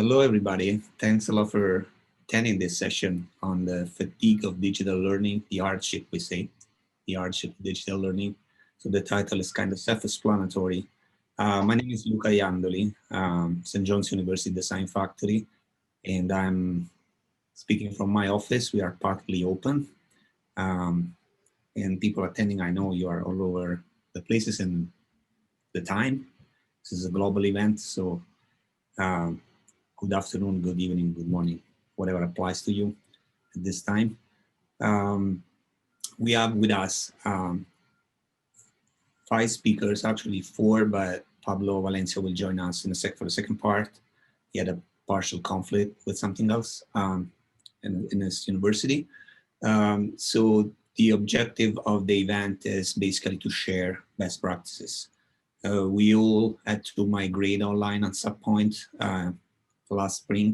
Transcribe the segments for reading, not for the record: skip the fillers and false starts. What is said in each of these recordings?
Hello, everybody. Thanks a lot for attending this session on the fatigue of digital learning, the hardship, we say, the hardship of digital learning. So the title is kind of self-explanatory. My name is Luca Iandoli, St. John's University Design Factory, and I'm speaking from my office. We are partly open, and people attending, I know you are all over the places and the time. This is a global event, so good afternoon, good evening, good morning, whatever applies to you at this time. We have with us 5 speakers, actually 4, but Pablo Valencia will join us in for the second part. He had a partial conflict with something else in his university. So the objective of the event is basically to share best practices. We all had to migrate online at some point last spring.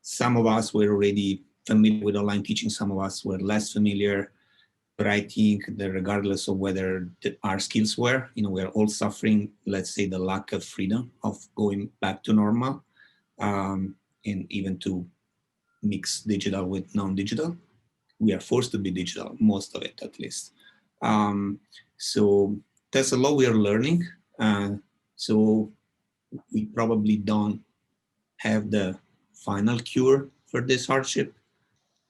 Some of us were already familiar with online teaching, some of us were less familiar, but I think that regardless of whether our skills were, we're all suffering, let's say, the lack of freedom of going back to normal, and even to mix digital with non-digital. We are forced to be digital, most of it at least. So there's a lot we are learning. So we probably don't have the final cure for this hardship,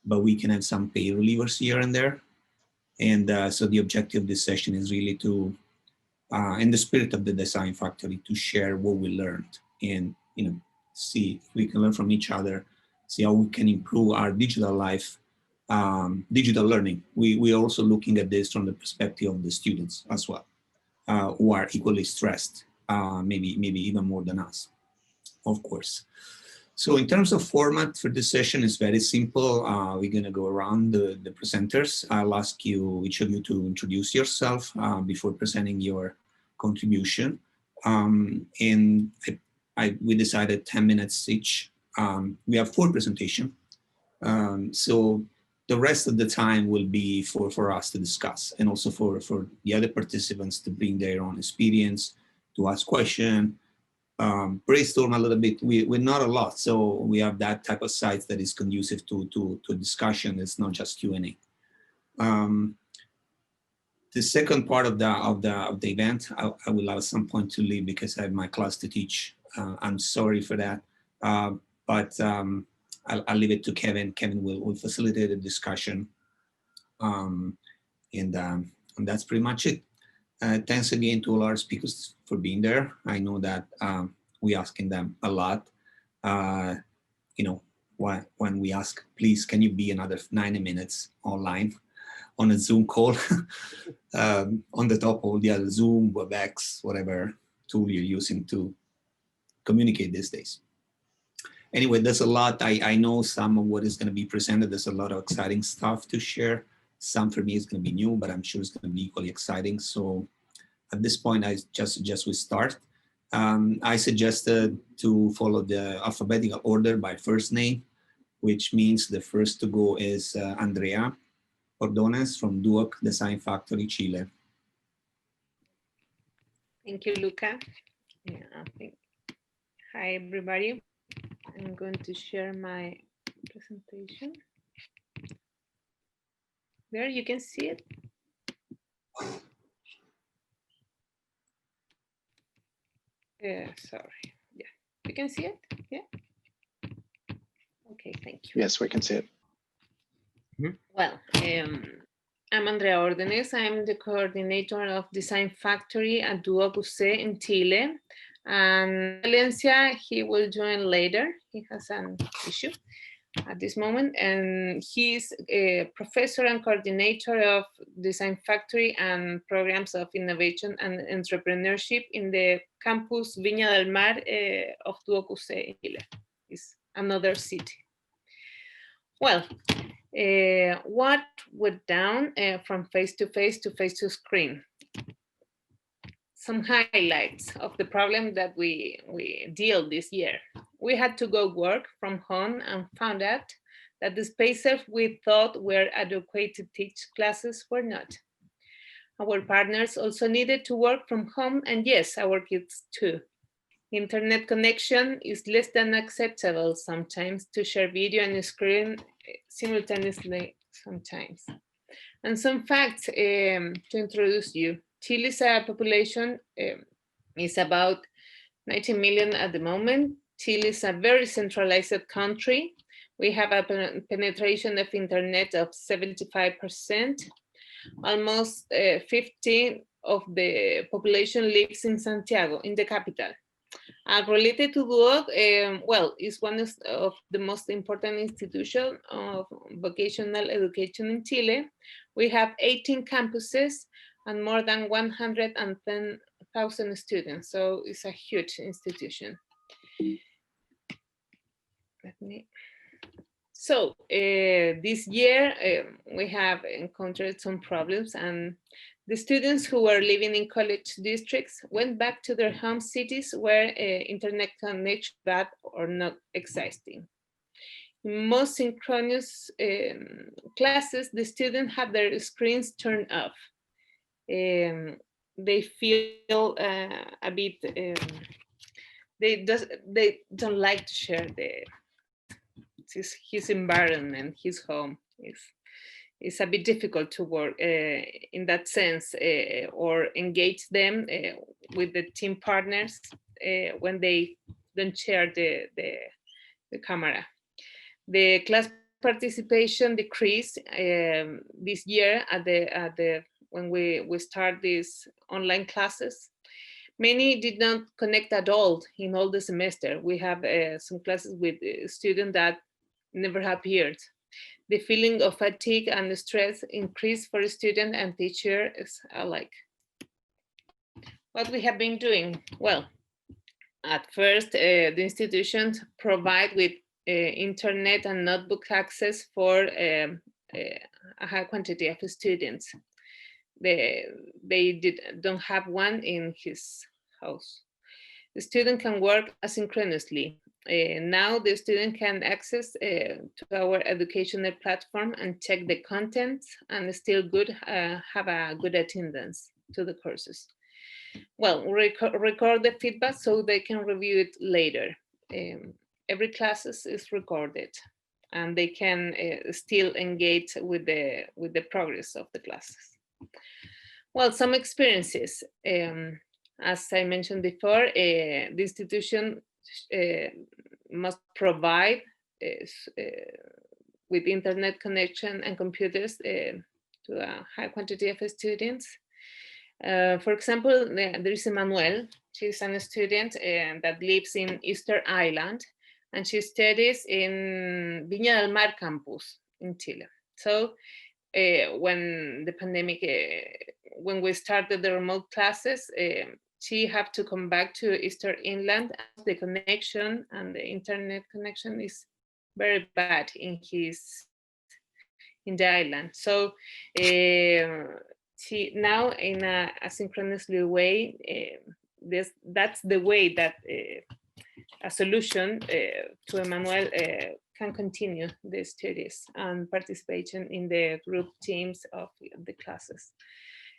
but we can have some pain relievers here and there. And so the objective of this session is really to, in the spirit of the Design Factory, to share what we learned and see if we can learn from each other, see how we can improve our digital life, digital learning. We are also looking at this from the perspective of the students as well, who are equally stressed, maybe even more than us, of course. So in terms of format for this session, it's very simple. We're going to go around the presenters. I'll ask each of you to introduce yourself before presenting your contribution. And we decided 10 minutes each. We have 4 presentations. So the rest of the time will be for us to discuss, and also for the other participants to bring their own experience, to ask questions, brainstorm a little bit. We're not a lot, so we have that type of site that is conducive to discussion. It's not just Q&A. The second part of the event, I will at some point to leave because I have my class to teach. I'm sorry for that, but I'll leave it to Kevin. Kevin will facilitate the discussion, and that's pretty much it. Thanks again to all our speakers for being there. I know that we're asking them a lot. When we ask, please, can you be another 90 minutes online on a Zoom call on the top of the other Zoom, WebEx, whatever tool you're using to communicate these days. Anyway, there's a lot. I know some of what is going to be presented. There's a lot of exciting stuff to share. Some for me is going to be new, but I'm sure it's going to be equally exciting. So at this point, I just suggest we start. I suggested to follow the alphabetical order by first name, which means the first to go is Andrea Ordonez from Duoc Design Factory, Chile. Thank you, Luca. Hi, everybody. I'm going to share my presentation. There, you can see it. Sorry. Yeah, you can see it. Yeah. Okay, thank you. Yes, we can see it. Well, I'm Andrea Ordenes. I'm the coordinator of Design Factory at Duoc UC in Chile. And Valencia, he will join later. He has an issue at this moment, and he's a professor and coordinator of Design Factory and programs of innovation and entrepreneurship in the campus Viña del Mar of Duoc UC, Chile. It's another city. Well, what went down from face-to-face to face-to-screen? Some highlights of the problem that we deal this year. We had to go work from home and found out that the spaces we thought were adequate to teach classes were not. Our partners also needed to work from home, and yes, our kids too. Internet connection is less than acceptable sometimes to share video and screen simultaneously sometimes. And some facts to introduce you. Chile's population is about 90 million at the moment. Chile is a very centralized country. We have a penetration of internet of 75%. Almost 15% of the population lives in Santiago, in the capital. Related to DUOC, well, it's one of the most important institutions of vocational education in Chile. We have 18 campuses and more than 110,000 students, so it's a huge institution. So this year we have encountered some problems, and the students who were living in college districts went back to their home cities where internet connection bad or not existing. In most synchronous classes, the students have their screens turned off. They feel a bit, they don't like to share his environment, his home. It's a bit difficult to work in that sense or engage them with the team partners when they don't share the camera. The class participation decreased this year when we start these online classes. Many did not connect at all in all the semester. We have some classes with students that never appeared. The feeling of fatigue and stress increased for students and teachers alike. What we have been doing? Well, at first, the institutions provide with internet and notebook access for a high quantity of students. They don't have one in his house. The student can work asynchronously. Now the student can access to our educational platform and check the content and still have a good attendance to the courses. Well, record the feedback so they can review it later. Every class is recorded and they can still engage with the progress of the classes. Well, some experiences. As I mentioned before, the institution must provide with internet connection and computers to a high quantity of students. For example, there is Emmanuel. She's a student that lives in Easter Island, and she studies in Viña del Mar campus in Chile. So when the pandemic, when we started the remote classes, she had to come back to Easter Island. The connection and the internet connection is very bad in the island. So she now, in a asynchronously way, that's the way that a solution to Emmanuel can continue the studies and participation in the group teams of the classes.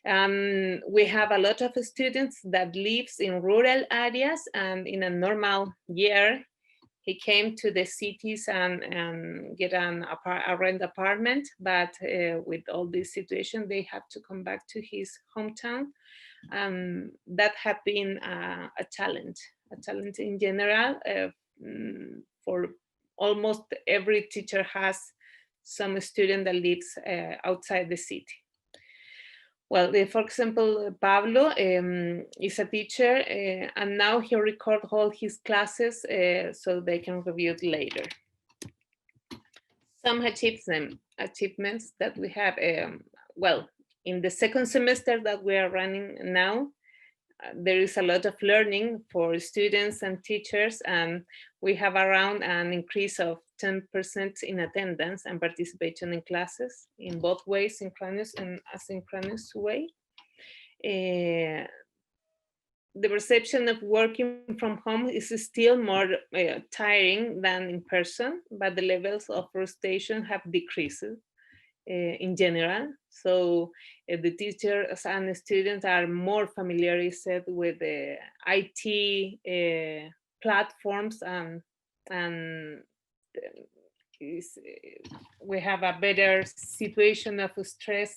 We have a lot of students that lives in rural areas, and in a normal year, he came to the cities and get a rent apartment, but with all this situation, they have to come back to his hometown. That have been a challenge in general. For almost every teacher has some student that lives outside the city. Well, for example, Pablo is a teacher, and now he records all his classes so they can review it later. Some achievements that we have, well, in the second semester that we are running now, there is a lot of learning for students and teachers, and we have around an increase of 10% in attendance and participation in classes in both ways, synchronous and asynchronous way. The perception of working from home is still more tiring than in person, but the levels of frustration have decreased in general. So the teachers and students are more familiarized with the IT platforms, and we have a better situation of stress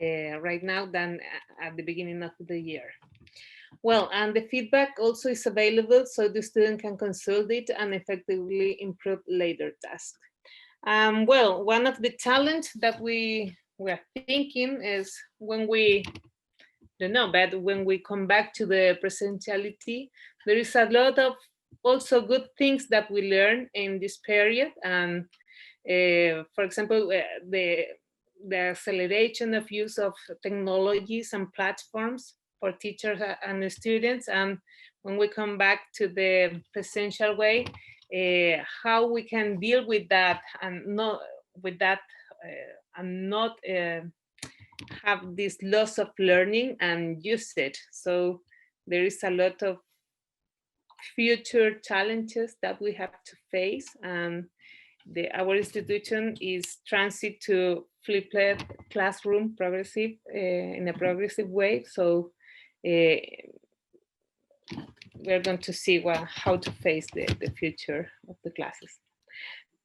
right now than at the beginning of the year. Well, and the feedback also is available so the student can consult it and effectively improve later tasks. Well, one of the challenges that we are thinking is when we, don't know, but when we come back to the presentiality, there is a lot of also good things that we learn in this period. And for example, the acceleration of use of technologies and platforms for teachers and students. And when we come back to the presential way, how we can deal with that and not have this loss of learning and use it. So there is a lot of future challenges that we have to face, and our institution is transit to flipped classroom progressive in a progressive way. So we're going to see how to face the future of the classes.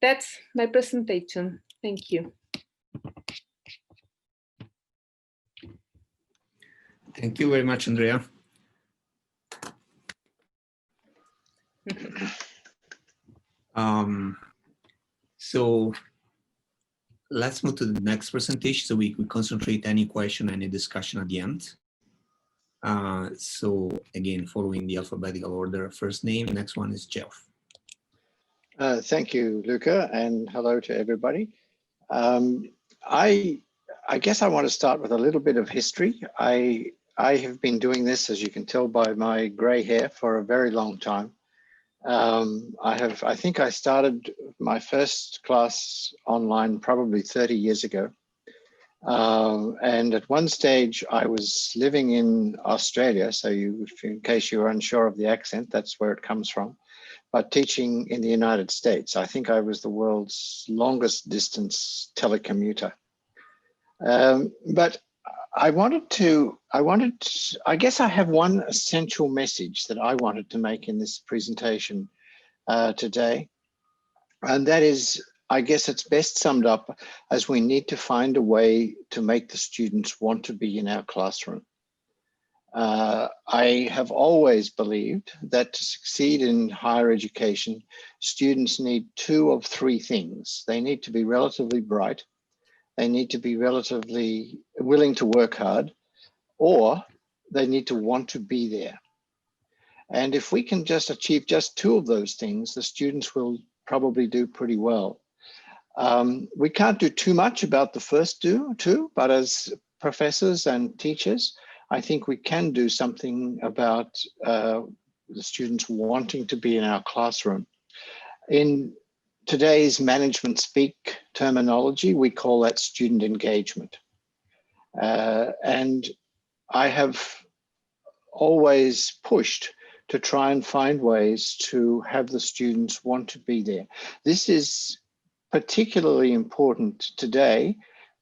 That's my presentation. Thank you. Thank you very much, Andrea. So let's move to the next presentation so we concentrate any question, any discussion at the end. So again, following the alphabetical order, first name, next one is Jeff. Thank you, Luca, and hello to everybody. I guess I want to start with a little bit of history. I have been doing this, as you can tell by my gray hair, for a very long time. I think I started my first class online probably 30 years ago. And at one stage I was living in Australia. So in case you're unsure of the accent, that's where it comes from, but teaching in the United States. I think I was the world's longest distance telecommuter. But I guess I have one essential message that I wanted to make in this presentation today. And that is, I guess it's best summed up as we need to find a way to make the students want to be in our classroom. I have always believed that to succeed in higher education, students need two of three things. They need to be relatively bright, they need to be relatively willing to work hard, or they need to want to be there. And if we can just achieve just two of those things, the students will probably do pretty well. We can't do too much about the first two, but as professors and teachers, I think we can do something about the students wanting to be in our classroom. In today's management speak terminology, we call that student engagement. And I have always pushed to try and find ways to have the students want to be there. This is particularly important today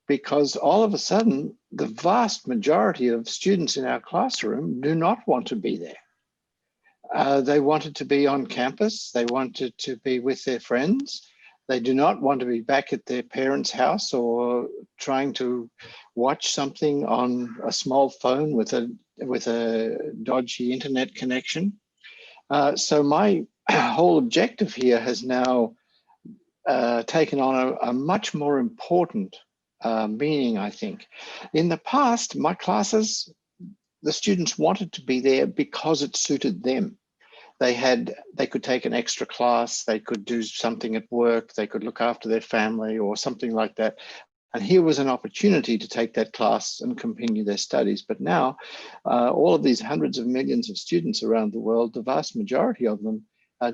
because all of a sudden, the vast majority of students in our classroom do not want to be there. They wanted to be on campus. They wanted to be with their friends. They do not want to be back at their parents' house or trying to watch something on a small phone with a dodgy internet connection. So my whole objective here has now taken on a much more important meaning, I think. In the past, my classes, the students wanted to be there because it suited them. They could take an extra class, they could do something at work, they could look after their family or something like that. And here was an opportunity to take that class and continue their studies. But now, all of these hundreds of millions of students around the world, the vast majority of them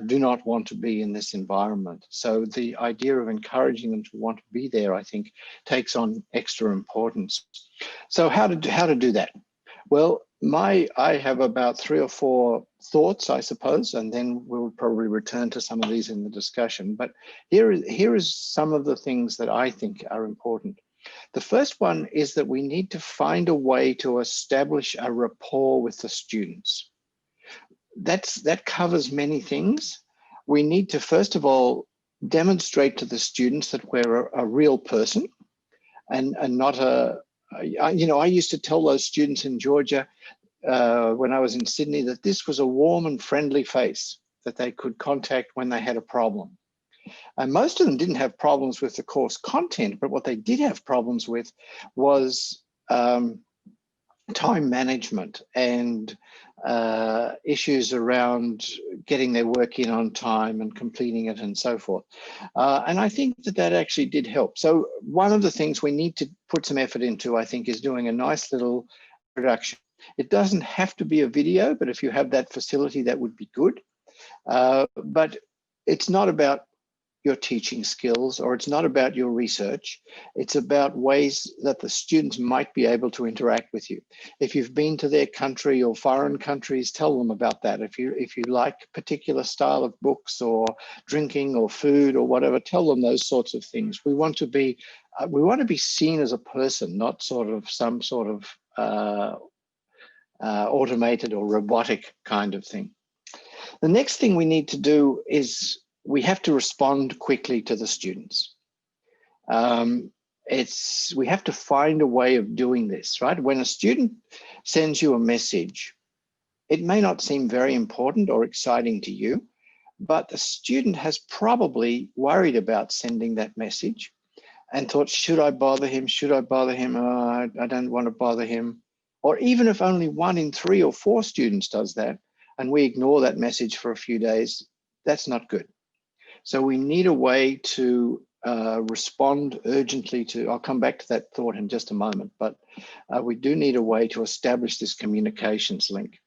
do not want to be in this environment. So the idea of encouraging them to want to be there, I think, takes on extra importance. So how to do that? Well, I have about 3 or 4 thoughts, I suppose, and then we'll probably return to some of these in the discussion. But here is some of the things that I think are important. The first one is that we need to find a way to establish a rapport with the students. That covers many things. We need to, first of all, demonstrate to the students that we're a real person and not I used to tell those students in Georgia when I was in Sydney that this was a warm and friendly face that they could contact when they had a problem. And most of them didn't have problems with the course content, but what they did have problems with was time management and issues around getting their work in on time and completing it and so forth. And I think that actually did help. So one of the things we need to put some effort into, I think, is doing a nice little production. It doesn't have to be a video, but if you have that facility, that would be good. But it's not about your teaching skills, or it's not about your research. It's about ways that the students might be able to interact with you. If you've been to their country or foreign countries, tell them about that. If you like a particular style of books or drinking or food or whatever, tell them those sorts of things. We want to be seen as a person, not sort of some sort of automated or robotic kind of thing. The next thing we need to do is we have to respond quickly to the students. We have to find a way of doing this, right? When a student sends you a message, it may not seem very important or exciting to you, but the student has probably worried about sending that message and thought, should I bother him? Should I bother him? Oh, I don't want to bother him. Or even if only 1 in 3 or 4 students does that, and we ignore that message for a few days, that's not good. So we need a way to respond urgently to, I'll come back to that thought in just a moment, but we do need a way to establish this communications link.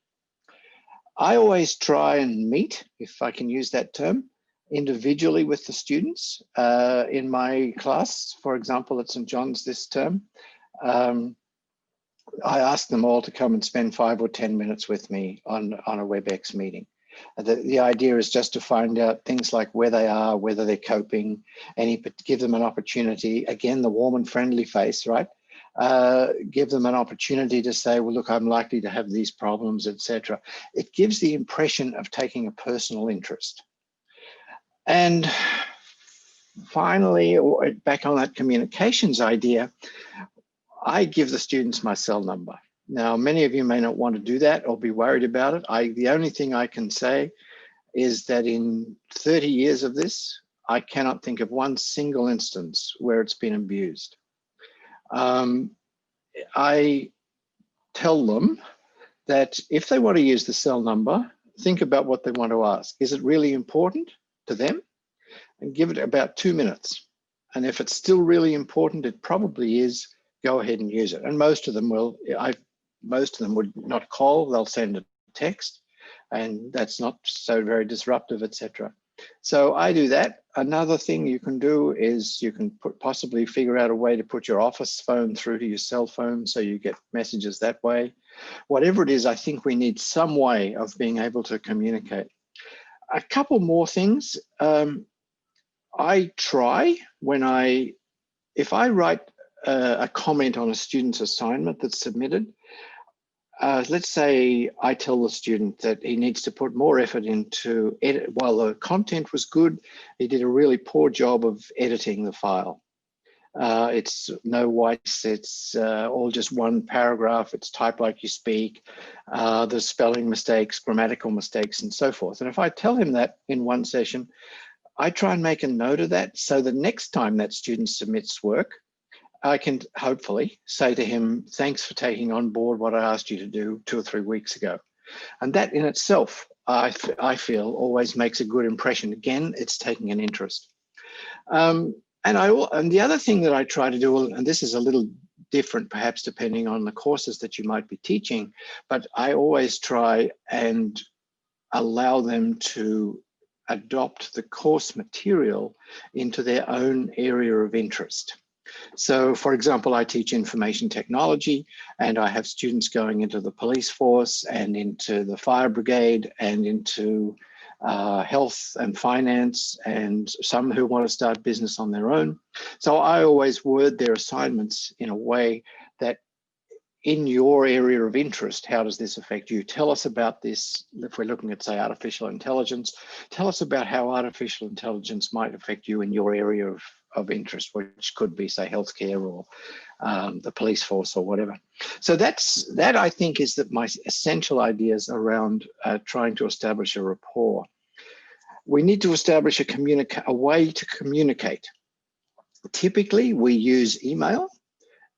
I always try and meet, if I can use that term, individually with the students. In my class, for example, at St. John's this term, I asked them all to come and spend 5 or 10 minutes with me on a WebEx meeting. The idea is just to find out things like where they are, whether they're coping, give them an opportunity, again, the warm and friendly face, right? Give them an opportunity to say, well, look, I'm likely to have these problems, etc. It gives the impression of taking a personal interest. And finally, back on that communications idea, I give the students my cell number. Now, many of you may not want to do that or be worried about it. The only thing I can say is that in 30 years of this, I cannot think of one single instance where it's been abused. I tell them that if they want to use the cell number, think about what they want to ask. Is it really important to them? And give it about 2 minutes. And if it's still really important, it probably is, go ahead and use it. And most of them will, most of them would not call, they'll send a text, and that's not so very disruptive, etc. So I do that. Another thing you can do is you can possibly figure out a way to put your office phone through to your cell phone so you get messages that way. Whatever it is, I think we need some way of being able to communicate. A couple more things. I try if I write a comment on a student's assignment that's submitted, let's say I tell the student that he needs to put more effort into edit. While the content was good, he did a really poor job of editing the file. It's no whites, it's all just one paragraph, it's type like you speak, there's spelling mistakes, grammatical mistakes, and so forth. And if I tell him that in one session, I try and make a note of that so the next time that student submits work, I can hopefully say to him, thanks for taking on board what I asked you to do 2 or 3 weeks ago. And that in itself, I feel always makes a good impression. Again, it's taking an interest. And the other thing that I try to do, and this is a little different perhaps depending on the courses that you might be teaching, but I always try and allow them to adopt the course material into their own area of interest. So, for example, I teach information technology, and I have students going into the police force and into the fire brigade and into health and finance, and some who want to start business on their own. So I always word their assignments in a way that, in your area of interest, how does this affect you? Tell us about this. If we're looking at, say, artificial intelligence, tell us about how artificial intelligence might affect you in your area of interest, which could be, say, healthcare or the police force or whatever. So that I think is my essential ideas around trying to establish a rapport. We need to establish a way to communicate. Typically, we use email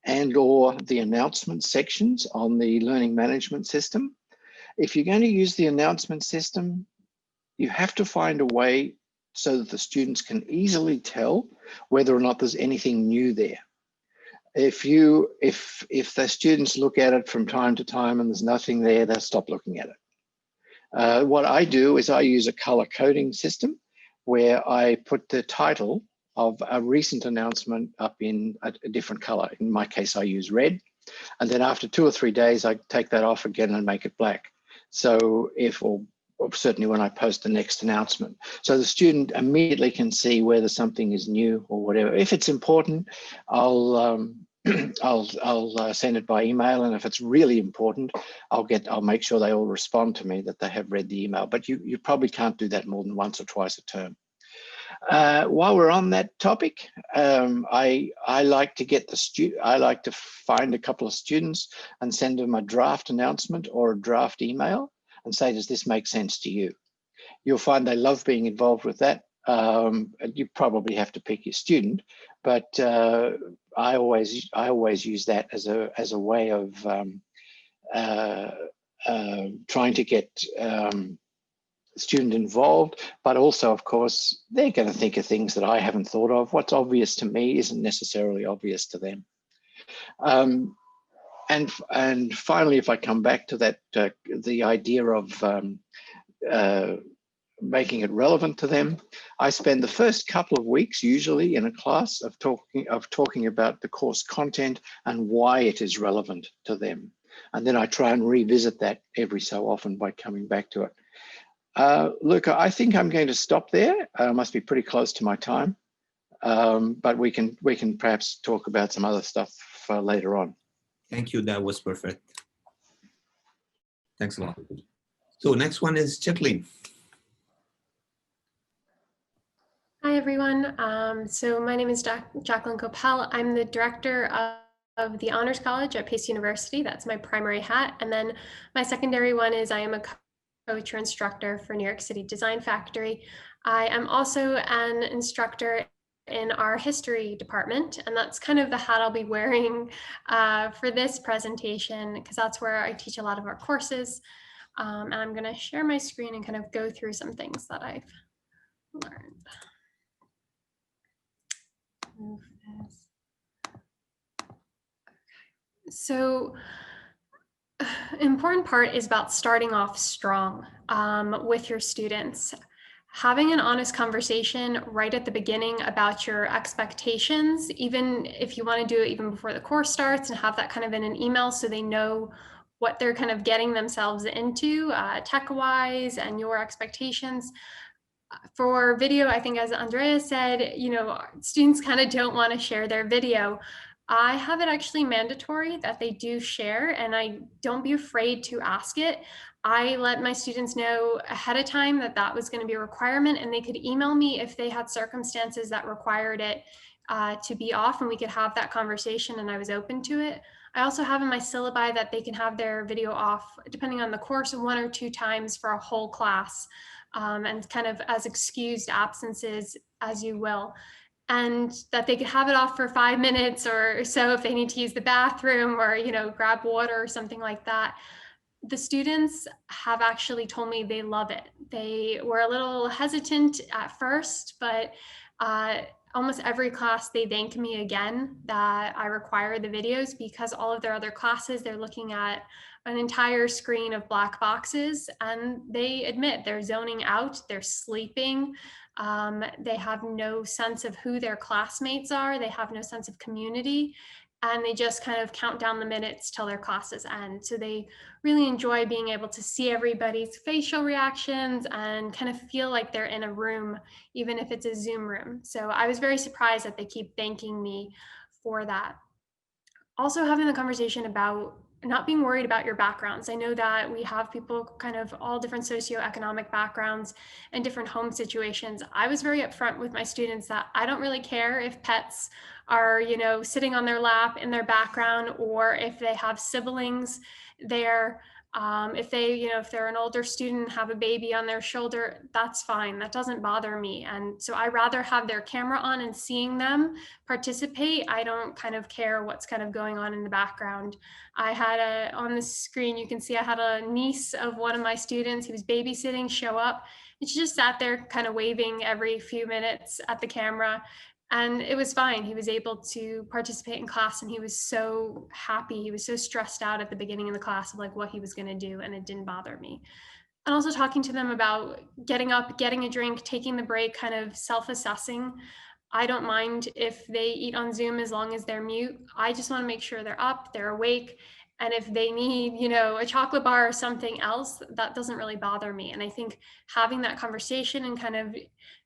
and or the announcement sections on the learning management system. If you're going to use the announcement system, you have to find a way so that the students can easily tell whether or not there's anything new there. If the students look at it from time to time and there's nothing there, they'll stop looking at it. What I do is I use a color coding system where I put the title of a recent announcement up in a different color. In my case, I use red. And then after 2 or 3 days, I take that off again and make it black. So or certainly when I post the next announcement. So the student immediately can see whether something is new or whatever. If it's important, I'll send it by email. And if it's really important, I'll make sure they all respond to me that they have read the email. But you probably can't do that more than once or twice a term. While we're on that topic, I like to find a couple of students and send them a draft announcement or a draft email and say, does this make sense to you? You'll find they love being involved with that. You probably have to pick your student, but I always use that as a way of trying to get student involved, but also, of course, they're going to think of things that I haven't thought of. What's obvious to me isn't necessarily obvious to them. And finally, if I come back to that, the idea of making it relevant to them, I spend the first couple of weeks usually in a class of talking about the course content and why it is relevant to them. And then I try and revisit that every so often by coming back to it. Luca, I think I'm going to stop there. I must be pretty close to my time, but we can perhaps talk about some other stuff later on. Thank you. That was perfect. Thanks a lot. So next one is Jacqueline. Hi, everyone. So my name is Jacqueline Coppell. I'm the director of the Honors College at Pace University. That's my primary hat. And then my secondary one is I am a coach or instructor for New York City Design Factory. I am also an instructor in our history department, and that's kind of the hat I'll be wearing for this presentation, because that's where I teach a lot of our courses. And I'm going to share my screen and kind of go through some things that I've learned. Move this. So important part is about starting off strong with your students. Having an honest conversation right at the beginning about your expectations, even if you want to do it even before the course starts, and have that kind of in an email so they know what they're kind of getting themselves into tech-wise and your expectations. For video, I think, as Andrea said, students kind of don't want to share their video. I have it actually mandatory that they do share, and don't be afraid to ask it. I let my students know ahead of time that that was going to be a requirement, and they could email me if they had circumstances that required it to be off, and we could have that conversation, and I was open to it. I also have in my syllabi that they can have their video off, depending on the course, 1 or 2 times for a whole class, and kind of as excused absences as you will. And that they could have it off for 5 minutes or so if they need to use the bathroom or, grab water or something like that. The students have actually told me they love it. They were a little hesitant at first, but almost every class they thank me again that I require the videos, because all of their other classes, they're looking at an entire screen of black boxes, and they admit they're zoning out, they're sleeping. They have no sense of who their classmates are. They have no sense of community. and they just kind of count down the minutes till their classes end. So they really enjoy being able to see everybody's facial reactions and kind of feel like they're in a room, even if it's a Zoom room. So I was very surprised that they keep thanking me for that. Also having the conversation about not being worried about your backgrounds. I know that we have people kind of all different socioeconomic backgrounds and different home situations. I was very upfront with my students that I don't really care if pets are, you know, sitting on their lap in their background, or if they have siblings there. If they, you know, if they're an older student, have a baby on their shoulder, that's fine. That doesn't bother me. And so I rather have their camera on and seeing them participate. I don't kind of care what's kind of going on in the background. I had on the screen, you can see I had a niece of one of my students who was babysitting show up, and she just sat there kind of waving every few minutes at the camera. And it was fine. He was able to participate in class, and he was so happy. He was so stressed out at the beginning of the class of like what he was going to do, and it didn't bother me. And also talking to them about getting up, getting a drink, taking the break, kind of self-assessing. I don't mind if they eat on Zoom as long as they're mute. I just want to make sure they're up, they're awake. And if they need, you know, a chocolate bar or something else, that doesn't really bother me. And I think having that conversation and kind of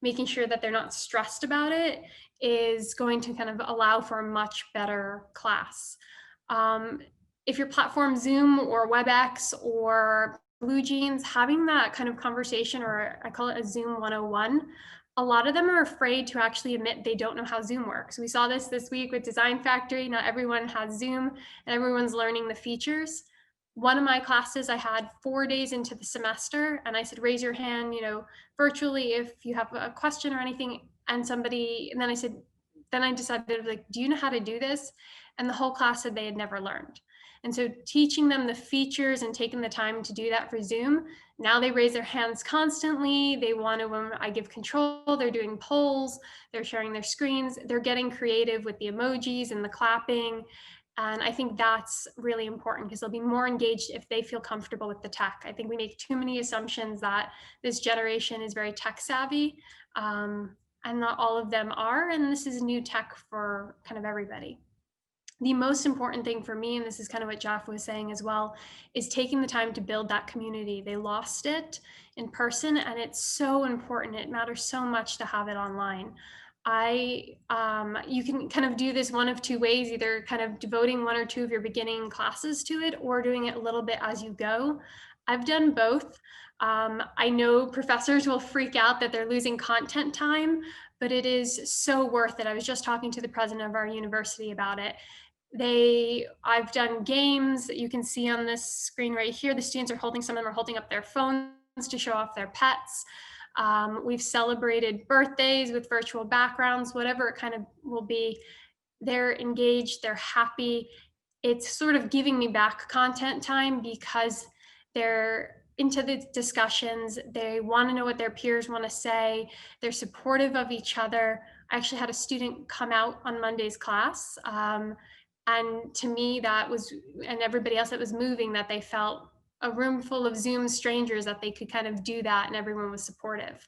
making sure that they're not stressed about it is going to kind of allow for a much better class. If your platform Zoom or WebEx or BlueJeans, having that kind of conversation, or I call it a Zoom 101, a lot of them are afraid to actually admit they don't know how Zoom works. We saw this week with Design Factory. Not everyone has Zoom and everyone's learning the features. One of my classes, I had 4 days into the semester, and I said, raise your hand, you know, virtually if you have a question or anything. And then I decided, like, do you know how to do this? And the whole class said they had never learned. And so teaching them the features and taking the time to do that for Zoom, now they raise their hands constantly. They want to, I give control, they're doing polls, they're sharing their screens, they're getting creative with the emojis and the clapping. And I think that's really important because they'll be more engaged if they feel comfortable with the tech. I think we make too many assumptions that this generation is very tech savvy, and not all of them are. And this is new tech for kind of everybody. The most important thing for me, and this is kind of what Jeff was saying as well, is taking the time to build that community. They lost it in person, and it's so important. It matters so much to have it online. You can kind of do this one of two ways, either kind of devoting 1 or 2 of your beginning classes to it, or doing it a little bit as you go. I've done both. I know professors will freak out that they're losing content time, but it is so worth it. I was just talking to the president of our university about it. I've done games that you can see on this screen right here. The students are holding, some of them are holding up their phones to show off their pets. We've celebrated birthdays with virtual backgrounds, whatever it kind of will be. They're engaged, they're happy. It's sort of giving me back content time because they're into the discussions. They want to know what their peers want to say. They're supportive of each other. I actually had a student come out on Monday's class. And to me, that was, and everybody else that was moving, that they felt a room full of Zoom strangers, that they could kind of do that and everyone was supportive.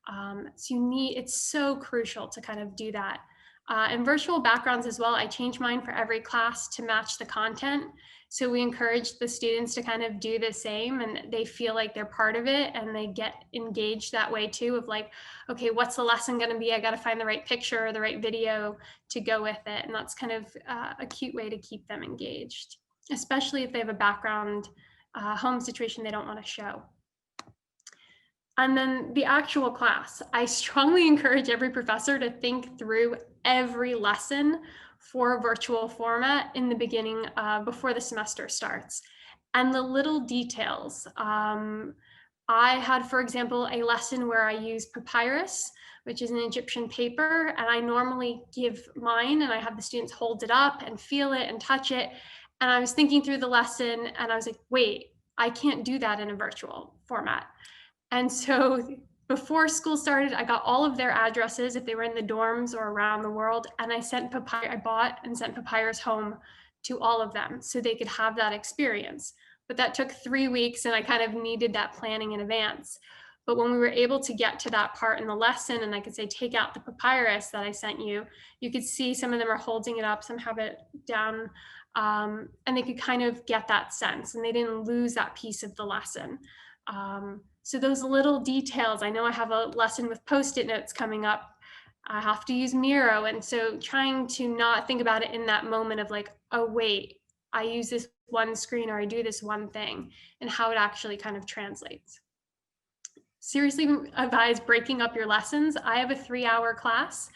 So it's so crucial to kind of do that. And virtual backgrounds as well, I change mine for every class to match the content. So we encourage the students to kind of do the same, and they feel like they're part of it and they get engaged that way too, of like, okay, what's the lesson going to be? I got to find the right picture or the right video to go with it. And that's kind of a cute way to keep them engaged, especially if they have a background home situation they don't want to show. And then the actual class, I strongly encourage every professor to think through every lesson for a virtual format in the beginning before the semester starts. And the little details. I had, for example, a lesson where I use papyrus, which is an Egyptian paper, and I normally give mine and I have the students hold it up and feel it and touch it. And I was thinking through the lesson and I was like, wait, I can't do that in a virtual format. And so before school started, I got all of their addresses if they were in the dorms or around the world. And I bought and sent papyrus home to all of them so they could have that experience. But that took 3 weeks and I kind of needed that planning in advance. But when we were able to get to that part in the lesson, and I could say, take out the papyrus that I sent you, you could see some of them are holding it up, some have it down, and they could kind of get that sense, and they didn't lose that piece of the lesson. So those little details, I know I have a lesson with Post-it notes coming up. I have to use Miro. And so trying to not think about it in that moment of like, oh, wait, I use this one screen or I do this one thing, and how it actually kind of translates. Seriously advise breaking up your lessons. I have a 3-hour class,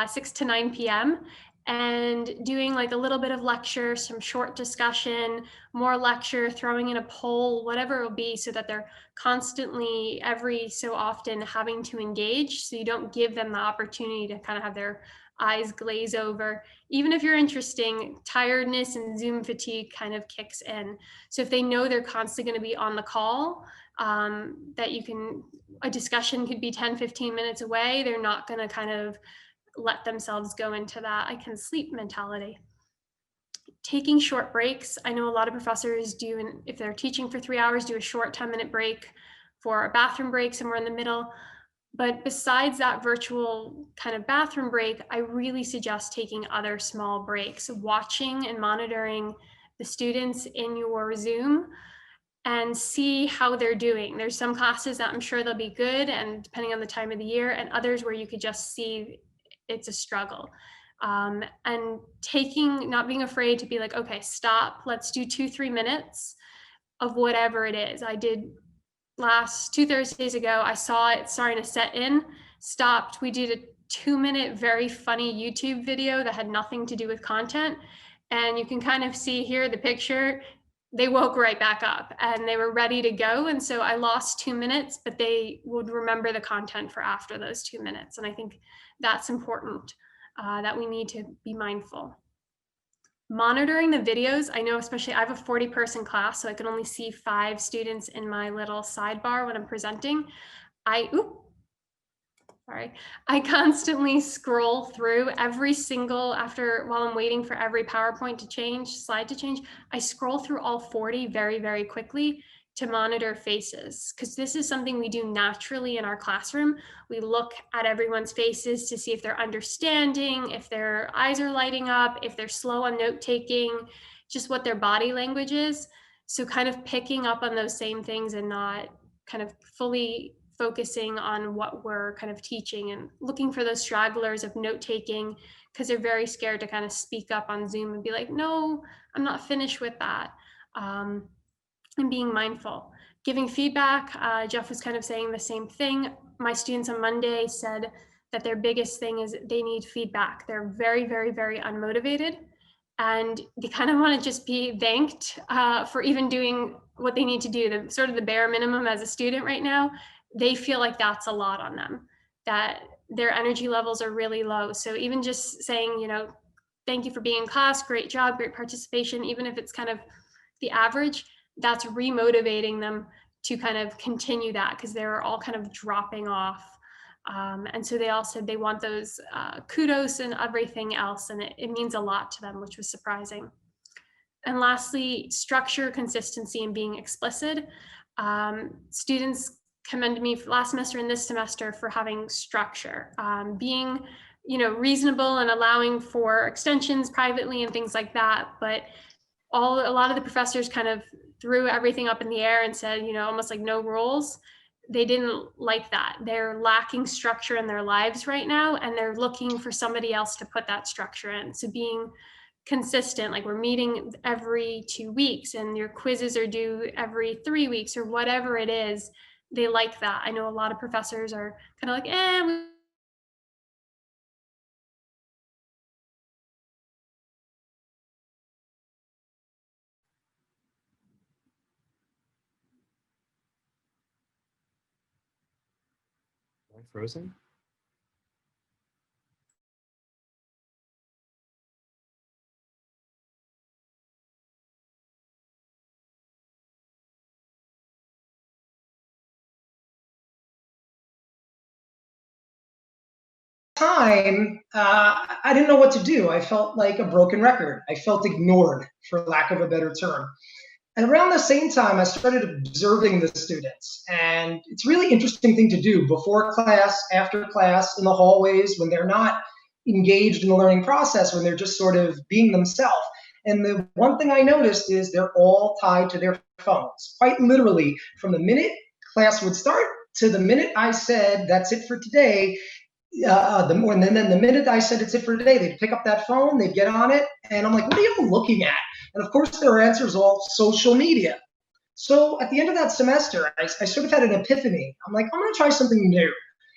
6 to 9 p.m. and doing like a little bit of lecture, some short discussion, more lecture, throwing in a poll, whatever it will be, so that they're constantly every so often having to engage, so you don't give them the opportunity to kind of have their eyes glaze over. Even if you're interesting, tiredness and Zoom fatigue kind of kicks in. So if they know they're constantly going to be on the call, that you can, a discussion could be 10, 15 minutes away, they're not going to kind of let themselves go into that I can sleep mentality. Taking short breaks. I know a lot of professors do, and if they're teaching for 3 hours, do a short 10-minute break for a bathroom break somewhere in the middle. But besides that virtual kind of bathroom break, I really suggest taking other small breaks, watching and monitoring the students in your Zoom and see how they're doing. There's some classes that I'm sure they'll be good, and depending on the time of the year, and others where you could just see it's a struggle. And not being afraid to be like, okay, stop, let's do 2-3 minutes of whatever it is. I did last 2 Thursdays ago, I saw it starting to set in, stopped. We did a 2-minute, very funny YouTube video that had nothing to do with content. And you can kind of see here the picture, they woke right back up and they were ready to go. And so I lost 2 minutes, but they would remember the content for after those 2 minutes. And I think that's important, that we need to be mindful. Monitoring the videos, I know especially I have a 40-person class, so I can only see 5 students in my little sidebar when I'm presenting. I constantly scroll through every single, while I'm waiting for every PowerPoint to change, slide to change, I scroll through all 40 very, very quickly to monitor faces, because this is something we do naturally in our classroom. We look at everyone's faces to see if they're understanding, if their eyes are lighting up, if they're slow on note taking, just what their body language is. So kind of picking up on those same things and not kind of fully focusing on what we're kind of teaching, and looking for those stragglers of note taking, because they're very scared to kind of speak up on Zoom and be like, no, I'm not finished with that. And being mindful, giving feedback. Jeff was kind of saying the same thing. My students on Monday said that their biggest thing is they need feedback. They're very, very, very unmotivated, and they kind of want to just be thanked for even doing what they need to do, the sort of the bare minimum as a student right now. They feel like that's a lot on them, that their energy levels are really low. So even just saying, you know, thank you for being in class, great job, great participation, even if it's kind of the average, that's remotivating them to kind of continue that, because they're all kind of dropping off. And so they all said they want those kudos and everything else, and it means a lot to them, which was surprising. And lastly, structure, consistency, and being explicit. Students commended me last semester and this semester for having structure, being, you know, reasonable and allowing for extensions privately and things like that. But a lot of the professors kind of threw everything up in the air and said, you know, almost like no rules. They didn't like that. They're lacking structure in their lives right now, and they're looking for somebody else to put that structure in. So being consistent, like we're meeting every 2 weeks and your quizzes are due every 3 weeks or whatever it is, they like that. I know a lot of professors are kind of like, Frozen? Time, I didn't know what to do. I felt like a broken record. I felt ignored, for lack of a better term. And around the same time, I started observing the students. And it's a really interesting thing to do before class, after class, in the hallways, when they're not engaged in the learning process, when they're just sort of being themselves. And the one thing I noticed is they're all tied to their phones, quite literally, from the minute class would start to the minute I said, that's it for today. And then the minute I said it's it for today, they'd pick up that phone, they'd get on it, and I'm like, what are you looking at? And of course, their answer is all social media. So at the end of that semester, I sort of had an epiphany. I'm like, I'm going to try something new.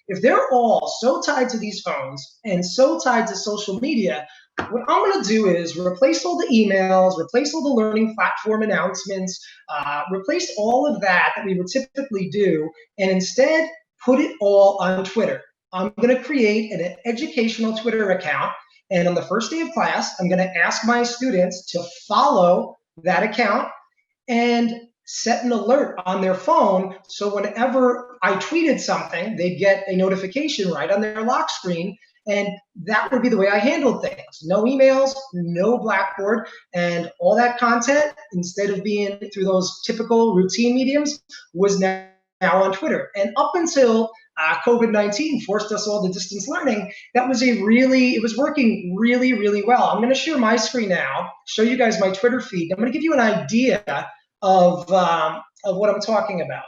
If they're all so tied to these phones and so tied to social media, what I'm going to do is replace all the emails, replace all the learning platform announcements, replace all of that we would typically do, and instead put it all on Twitter. I'm going to create an educational Twitter account. And on the first day of class, I'm going to ask my students to follow that account and set an alert on their phone. So whenever I tweeted something, they'd get a notification right on their lock screen. And that would be the way I handled things. No emails, no Blackboard, and all that content, instead of being through those typical routine mediums, was now on Twitter. And up until COVID-19 forced us all to distance learning, it was working really, really well. I'm going to share my screen now, show you guys my Twitter feed. I'm going to give you an idea of what I'm talking about.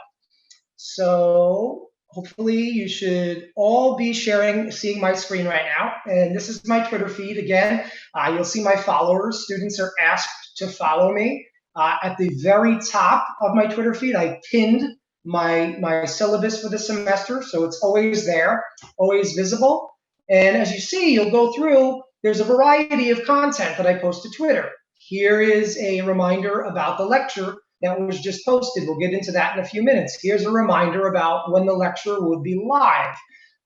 So hopefully you should all be seeing my screen right now. And this is my Twitter feed. Again, you'll see my followers. Students are asked to follow me. At the very top of my Twitter feed, I pinned my syllabus for the semester, so it's always there, always visible. And as you see, you'll go through, there's a variety of content that I post to Twitter. Here is a reminder about the lecture that was just posted. We'll get into that in a few minutes. Here's a reminder about when the lecture would be live.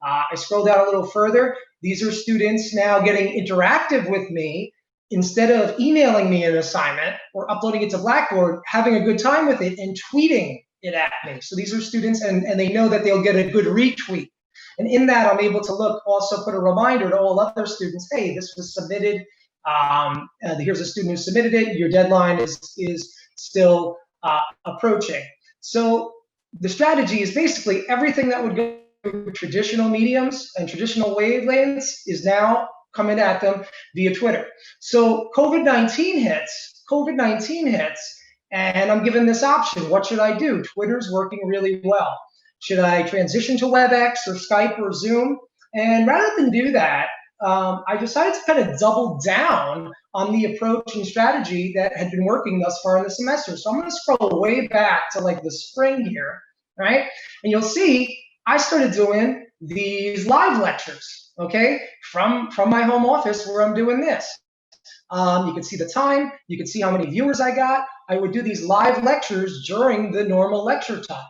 I scroll down a little further. These are students now getting interactive with me. Instead of emailing me an assignment or uploading it to Blackboard, having a good time with it and tweeting it at me. So these are students, and they know that they'll get a good retweet. And in that, I'm able to also put a reminder to all other students, hey, this was submitted. Here's a student who submitted it. Your deadline is still approaching. So the strategy is basically everything that would go through traditional mediums and traditional wavelengths is now coming at them via Twitter. So COVID-19 hits, and I'm given this option. What should I do? Twitter's working really well. Should I transition to WebEx or Skype or Zoom? And rather than do that, I decided to kind of double down on the approach and strategy that had been working thus far in the semester. So I'm going to scroll way back to like the spring here, right? And you'll see I started doing these live lectures, okay, from my home office where I'm doing this. You can see the time, you can see how many viewers I got. I would do these live lectures during the normal lecture time.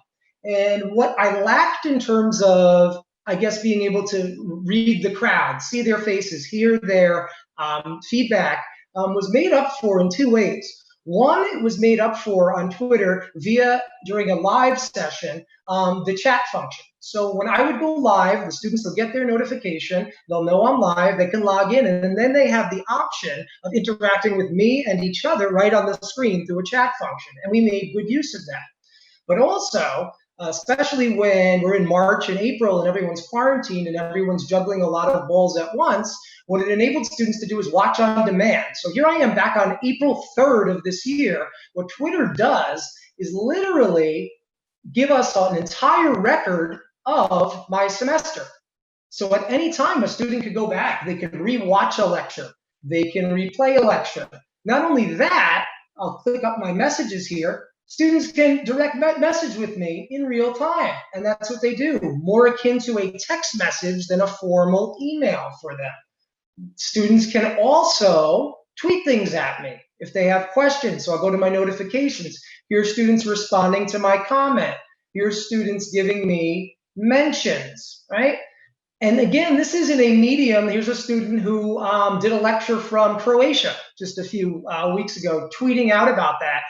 And what I lacked in terms of, I guess, being able to read the crowd, see their faces, hear their feedback, was made up for in two ways. One, it was made up for on Twitter during a live session, the chat function. So when I would go live, the students will get their notification, they'll know I'm live, they can log in, and then they have the option of interacting with me and each other right on the screen through a chat function. And we made good use of that. But also, especially when we're in March and April and everyone's quarantined and everyone's juggling a lot of balls at once, what it enabled students to do is watch on demand. So here I am back on April 3rd of this year. What Twitter does is literally give us an entire record of my semester. So at any time, a student could go back. They can re-watch a lecture. They can replay a lecture. Not only that, I'll click up my messages here. Students can direct message with me in real time, and that's what they do, more akin to a text message than a formal email for them. Students can also tweet things at me if they have questions. So I'll go to my notifications. Here's students responding to my comment. Here's students giving me mentions, right? And again, this isn't a medium. Here's a student who did a lecture from Croatia just a few weeks ago, tweeting out about that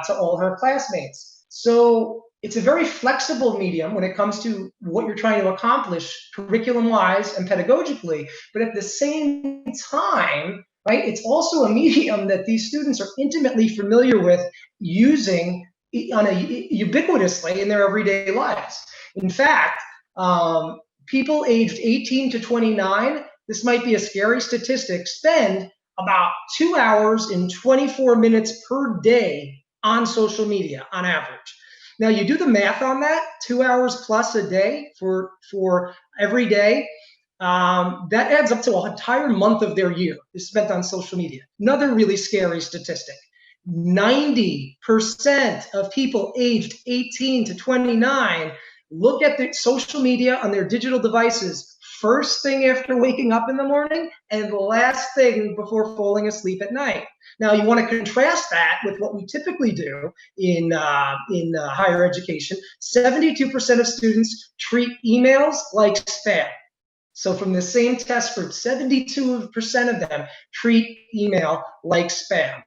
to all her classmates. So it's a very flexible medium when it comes to what you're trying to accomplish curriculum-wise and pedagogically. But at the same time, right? It's also a medium that these students are intimately familiar with using ubiquitously in their everyday lives. In fact, people aged 18 to 29, this might be a scary statistic, spend about 2 hours and 24 minutes per day on social media on average. Now you do the math on that, 2 hours plus a day for every day, that adds up to an entire month of their year is spent on social media. Another really scary statistic. 90% of people aged 18 to 29 look at the social media on their digital devices first thing after waking up in the morning and the last thing before falling asleep at night. Now, you want to contrast that with what we typically do in higher education. 72% of students treat emails like spam. So from the same test group, 72% of them treat email like spam.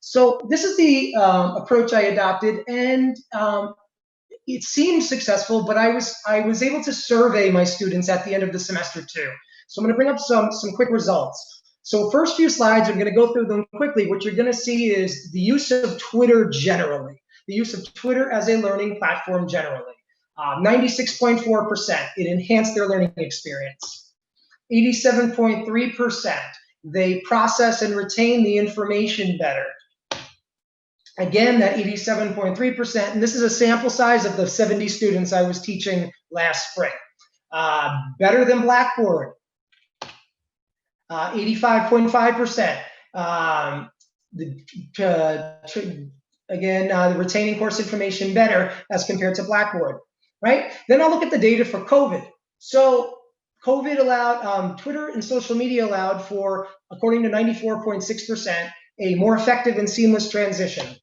So this is the approach I adopted, and it seemed successful, but I was able to survey my students at the end of the semester too. So I'm going to bring up some quick results. So first few slides, I'm going to go through them quickly. What you're going to see is the use of Twitter generally, the use of Twitter as a learning platform generally. 96.4%, it enhanced their learning experience. 87.3%, they process and retain the information better. Again, that 87.3%, and this is a sample size of the 70 students I was teaching last spring. Better than Blackboard, 85.5%. Again, the retaining course information better as compared to Blackboard, right? Then I'll look at the data for COVID. So COVID allowed, Twitter and social media allowed for, according to 94.6%, a more effective and seamless transition.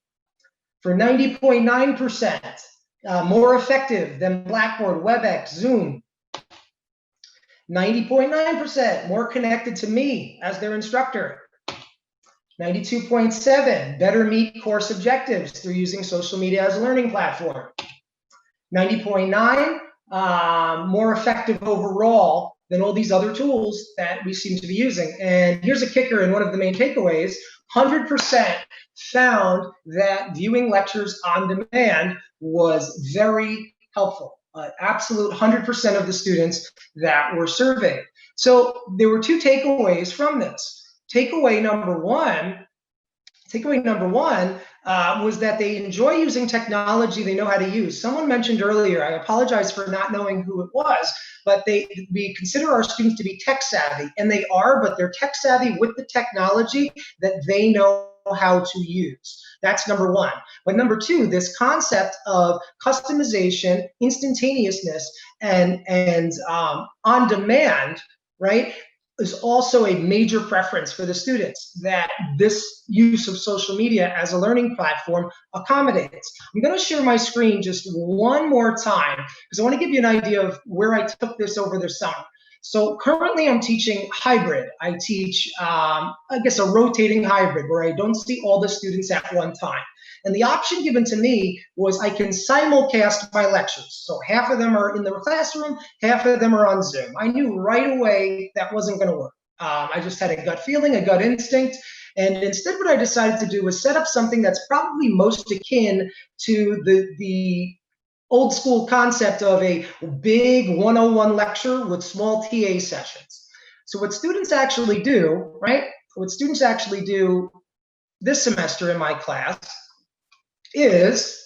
For 90.9%, more effective than Blackboard, WebEx, Zoom. 90.9%, more connected to me as their instructor. 92.7, better meet course objectives through using social media as a learning platform. 90.9, more effective overall than all these other tools that we seem to be using. And here's a kicker in one of the main takeaways, 100% found that viewing lectures on demand was very helpful. Absolute 100% of the students that were surveyed. So there were two takeaways from this. Takeaway number one was that they enjoy using technology they know how to use. Someone mentioned earlier, I apologize for not knowing who it was, but we consider our students to be tech savvy, and they are, but they're tech savvy with the technology that they know how to use. That's number one. But number two, this concept of customization, instantaneousness, and on demand, right, is also a major preference for the students that this use of social media as a learning platform accommodates. I'm going to share my screen just one more time because I want to give you an idea of where I took this over the summer. So currently I'm teaching hybrid. I teach, I guess, a rotating hybrid where I don't see all the students at one time. And the option given to me was I can simulcast my lectures. So half of them are in the classroom, half of them are on Zoom. I knew right away that wasn't going to work. I just had a gut feeling, a gut instinct. And instead what I decided to do was set up something that's probably most akin to the old school concept of a big 101 lecture with small TA sessions. So what students actually do, right? What students actually do this semester in my class is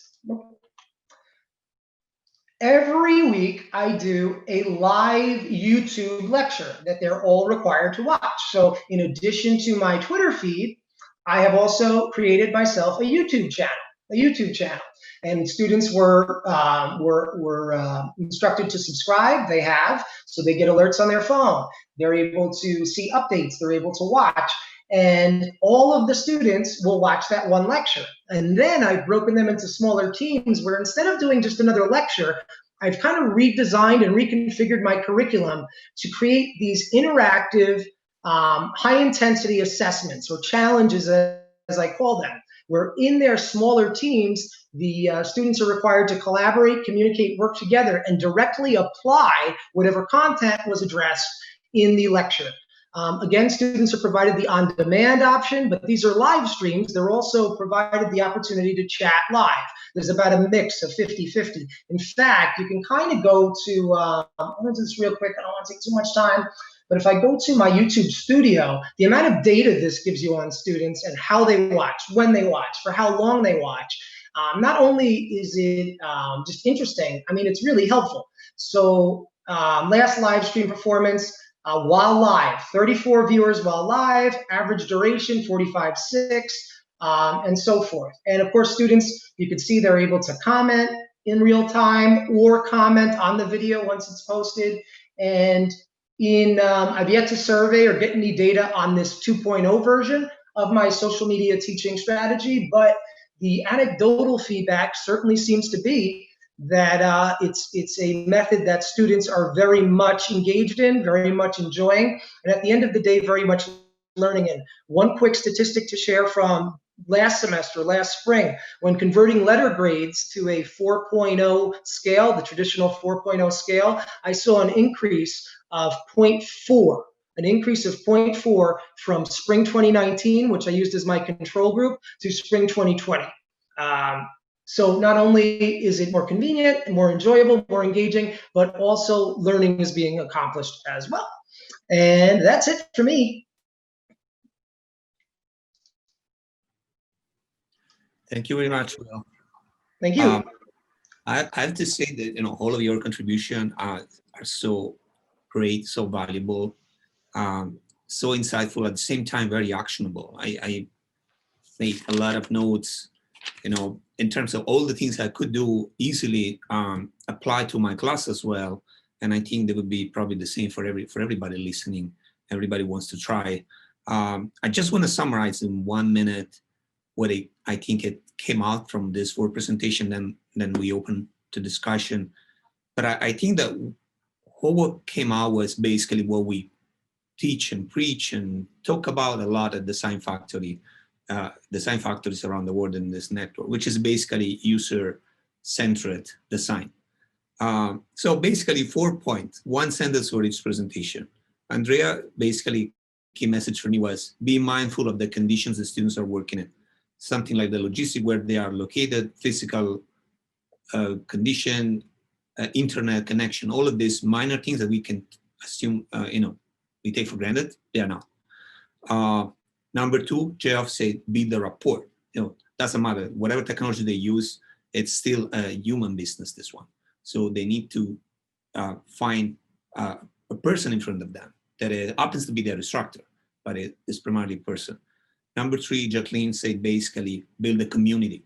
every week I do a live YouTube lecture that they're all required to watch. So in addition to my Twitter feed, I have also created myself a YouTube channel. And students were instructed to subscribe. They have, so they get alerts on their phone. They're able to see updates. They're able to watch. And all of the students will watch that one lecture. And then I've broken them into smaller teams where instead of doing just another lecture, I've kind of redesigned and reconfigured my curriculum to create these interactive, high-intensity assessments or challenges, as I call them, where in their smaller teams, the students are required to collaborate, communicate, work together, and directly apply whatever content was addressed in the lecture. Again, students are provided the on-demand option, but these are live streams. They're also provided the opportunity to chat live. There's about a mix of 50-50. In fact, you can kind of go to, I'm going to do this real quick. I don't want to take too much time. But if I go to my YouTube studio, the amount of data this gives you on students and how they watch, when they watch, for how long they watch, not only is it just interesting, I mean, it's really helpful. So last live stream performance, while live, 34 viewers while live, average duration 45.6, and so forth. And of course, students, you can see they're able to comment in real time or comment on the video once it's posted. And I've yet to survey or get any data on this 2.0 version of my social media teaching strategy, but the anecdotal feedback certainly seems to be that it's a method that students are very much engaged in, very much enjoying, and at the end of the day, very much learning in. One quick statistic to share from last semester, last spring, when converting letter grades to a 4.0 scale, the traditional 4.0 scale, I saw an increase of 0.4, an increase of 0.4 from spring 2019, which I used as my control group, to spring 2020. So not only is it more convenient, more enjoyable, more engaging, but also learning is being accomplished as well. And that's it for me. Thank you very much, Will. Thank you. I have to say that all of your contributions are so great, so valuable, so insightful, at the same time very actionable. I made a lot of notes, in terms of all the things I could do easily apply to my class as well. And I think that would be probably the same for everybody listening. Everybody wants to try. I just want to summarize in 1 minute what I think it came out from this word presentation, then we open to discussion. But I think that what came out was basically what we teach and preach and talk about a lot at Design Factory, design factories around the world in this network, which is basically user-centered design. So basically 4 points, one sentence for each presentation. Andrea, basically key message for me was be mindful of the conditions the students are working in. Something like the logistic where they are located, physical condition, internet connection, all of these minor things that we can assume, we take for granted, they are not. Number two, Geoff said, build the rapport. Doesn't matter, whatever technology they use, it's still a human business, this one. So they need to find a person in front of them that happens to be their instructor, but it is primarily a person. Number three, Jacqueline said, basically build a community,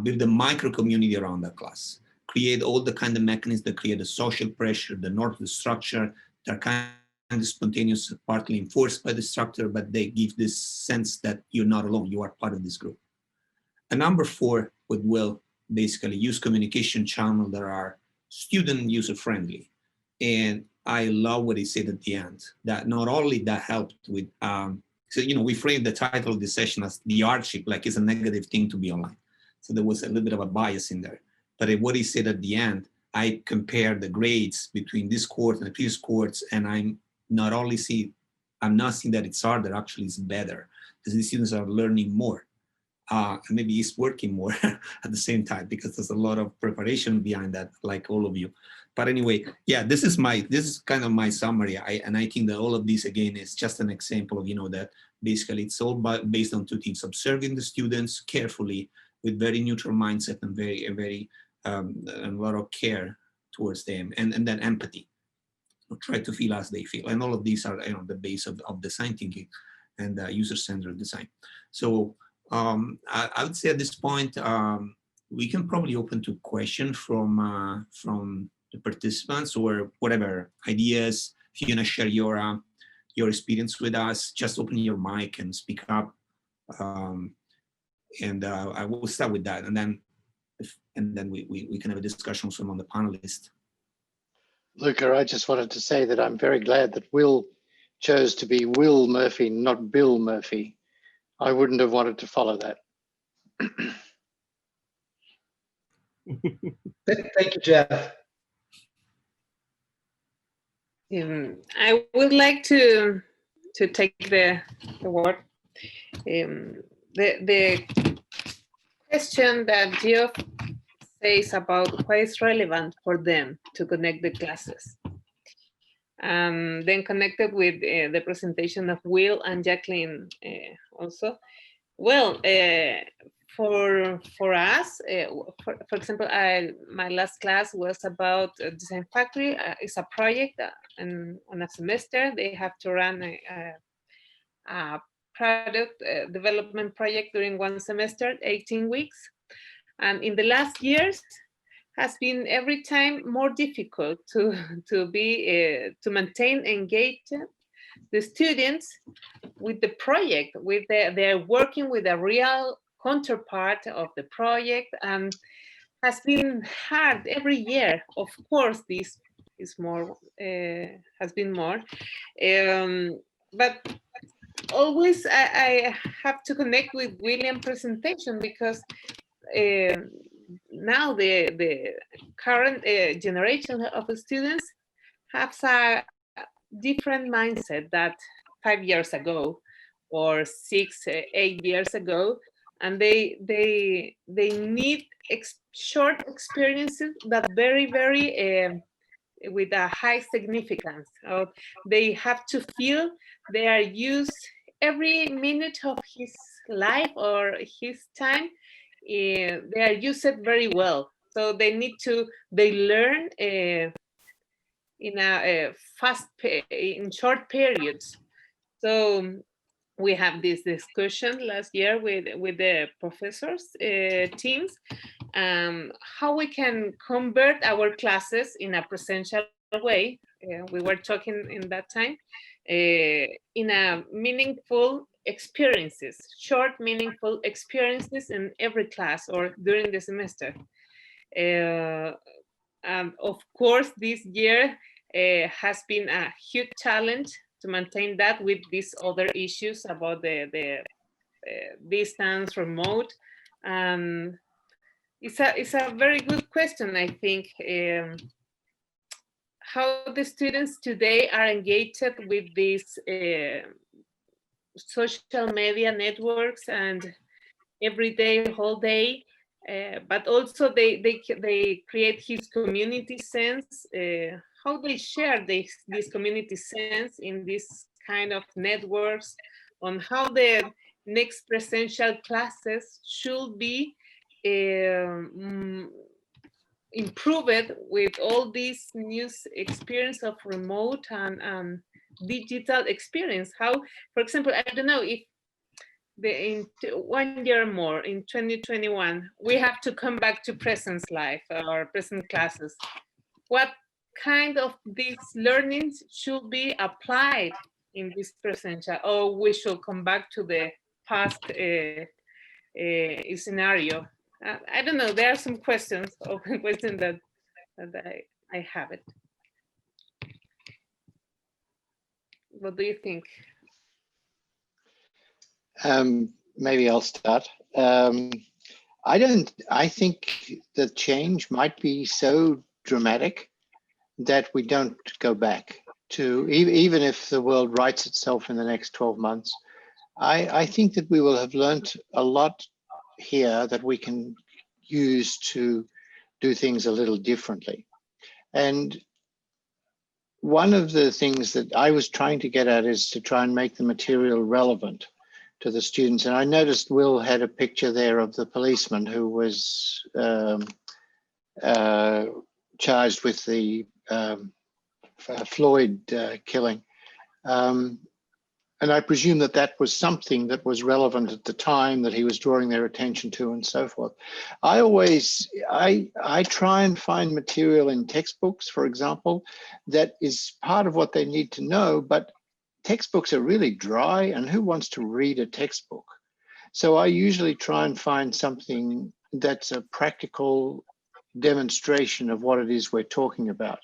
build a micro community around the class, create all the kind of mechanisms that create the social pressure, the north, the structure, that are kind of spontaneous, partly enforced by the instructor, but they give this sense that you're not alone, you are part of this group. And number four, with Will, basically use communication channels that are student user friendly. And I love what he said at the end, that not only that helped with, so, we framed the title of this session as the hardship, like it's a negative thing to be online. So there was a little bit of a bias in there. But what he said at the end, I compared the grades between this course and the previous course, and I'm not seeing that it's harder, actually it's better, because the students are learning more. And maybe he's working more at the same time, because there's a lot of preparation behind that, like all of you. But anyway, yeah, this is kind of my summary. And I think that all of this, again, is just an example of, that basically it's all based on two things: observing the students carefully with very neutral mindset and very a lot of care towards them, and then empathy. Try to feel as they feel. And all of these are, the base of design thinking and user-centered design. So I would say at this point, we can probably open to questions from the participants, or whatever ideas. If you want to share your experience with us, just open your mic and speak up. And I will start with that, and then we can have a discussion from on the panelists. Luca, I just wanted to say that I'm very glad that Will chose to be Will Murphy, not Bill Murphy. I wouldn't have wanted to follow that. Thank you, Jeff. I would like to to take the word. The question that Geoff says about why it's relevant for them to connect the classes. Then connected with the presentation of Will and Jacqueline also. Well, for us, for example, my last class was about Design Factory. It's a project, and on a semester they have to run a product development project during one semester, 18 weeks. And in the last years, has been every time more difficult to maintain engaged the students with the project, they're working with a real counterpart of the project, and has been hard every year. Of course, this is more, has been more, but always I have to connect with William's presentation, because now the current generation of students have a different mindset that 5 years ago or 6, 8 years ago, and they need short experiences that very with a high significance. They have to feel they are used every minute of his life or his time. They are used very well, so they learn in a in short periods. So we have this discussion last year with the professors teams, how we can convert our classes in a presential way. We were talking in that time in a meaningful experiences, short meaningful experiences in every class or during the semester. Of course, this year has been a huge challenge to maintain that with these other issues about the distance, remote. It's a very good question, I think. How the students today are engaged with these social media networks and every day, whole day, but also they create his community sense. How they share this community sense in this kind of networks, on how the next presential classes should be improved with all this new experience of remote and digital experience. How, for example, I don't know if in 1 year more, in 2021, we have to come back to presence life or present classes. What kind of these learnings should be applied in this presential, or we should come back to the past scenario? I don't know. There are some questions, open questions that I have it. What do you think? Maybe I'll start. I think the change might be so dramatic that we don't go back to, even if the world rights itself in the next 12 months. I think that we will have learned a lot here that we can use to do things a little differently. And one of the things that I was trying to get at is to try and make the material relevant to the students. And I noticed Will had a picture there of the policeman who was charged with the Floyd killing. And I presume that that was something that was relevant at the time that he was drawing their attention to, and so forth. I try and find material in textbooks, for example, that is part of what they need to know, but textbooks are really dry, and who wants to read a textbook? So I usually try and find something that's a practical demonstration of what it is we're talking about.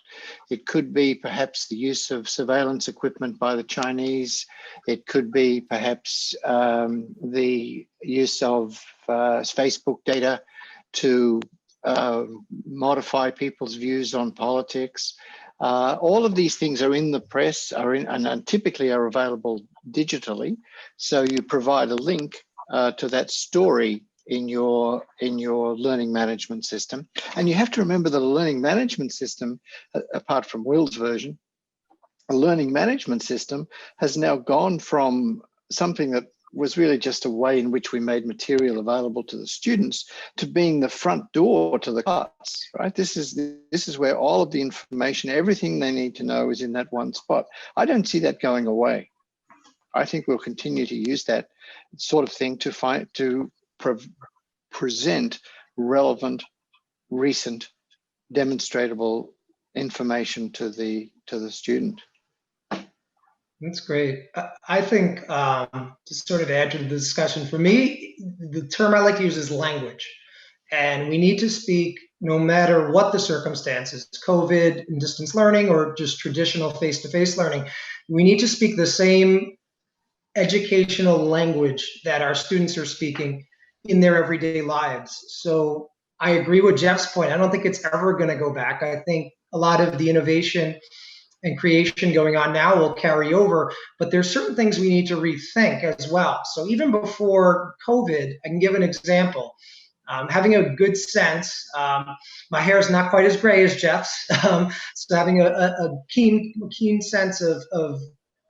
It could be perhaps the use of surveillance equipment by the Chinese. It could be perhaps the use of Facebook data to modify people's views on politics. All of these things are in the press, and typically are available digitally. So you provide a link to that story in your learning management system. And you have to remember that a learning management system, apart from Will's version, a learning management system has now gone from something that was really just a way in which we made material available to the students to being the front door to the class, right? This is where all of the information, everything they need to know is in that one spot. I don't see that going away. I think we'll continue to use that sort of thing to present relevant, recent, demonstrable information to the student. That's great. I think to sort of add to the discussion, for me, the term I like to use is language. And we need to speak no matter what the circumstances, COVID and distance learning or just traditional face-to-face learning, we need to speak the same educational language that our students are speaking in their everyday lives. So I agree with Jeff's point. I don't think it's ever going to go back. I think a lot of the innovation and creation going on now will carry over, but there's certain things we need to rethink as well. So even before COVID, I can give an example. Having a good sense, my hair is not quite as gray as Jeff's, so having a keen sense of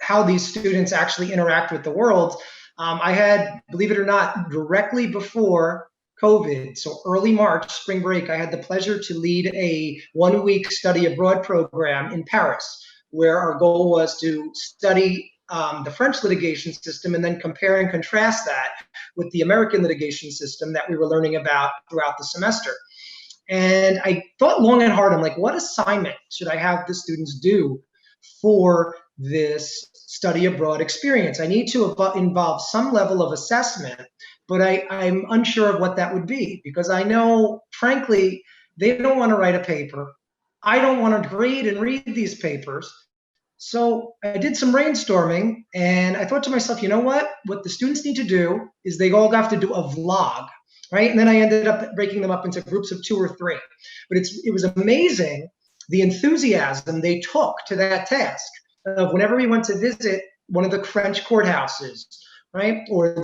how these students actually interact with the world. I had, believe it or not, directly before COVID, so early March, spring break, I had the pleasure to lead a 1-week study abroad program in Paris, where our goal was to study the French litigation system and then compare and contrast that with the American litigation system that we were learning about throughout the semester. And I thought long and hard, I'm like, what assignment should I have the students do for this study abroad experience? I need to involve some level of assessment, but I'm unsure of what that would be, because I know, frankly, they don't want to write a paper. I don't want to grade and read these papers. So I did some brainstorming and I thought to myself, you know what the students need to do is they all have to do a vlog, right? And then I ended up breaking them up into groups of 2 or 3. But it was amazing the enthusiasm they took to that task of whenever we went to visit one of the French courthouses, right? Or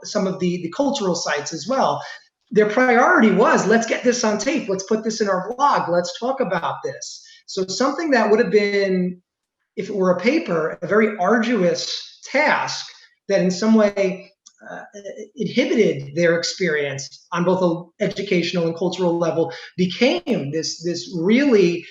some of the cultural sites as well. Their priority was, let's get this on tape. Let's put this in our vlog. Let's talk about this. So something that would have been, if it were a paper, a very arduous task that in some way inhibited their experience on both an educational and cultural level, became this really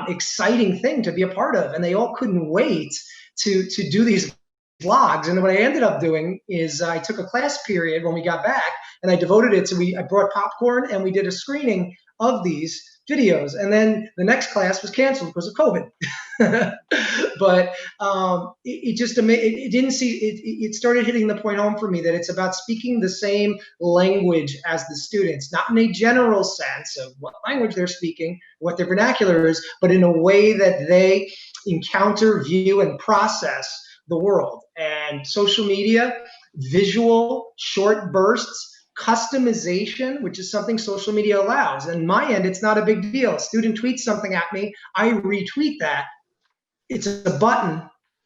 exciting thing to be a part of. And they all couldn't wait to do these vlogs. And what I ended up doing is I took a class period when we got back and I devoted it to, I brought popcorn and we did a screening of these videos. And then the next class was canceled because of COVID. But it started hitting the point home for me that it's about speaking the same language as the students, not in a general sense of what language they're speaking, what their vernacular is, but in a way that they encounter, view, and process the world. And social media, visual, short bursts, customization, which is something social media allows. And my end, it's not a big deal. A student tweets something at me, I retweet that. It's a button,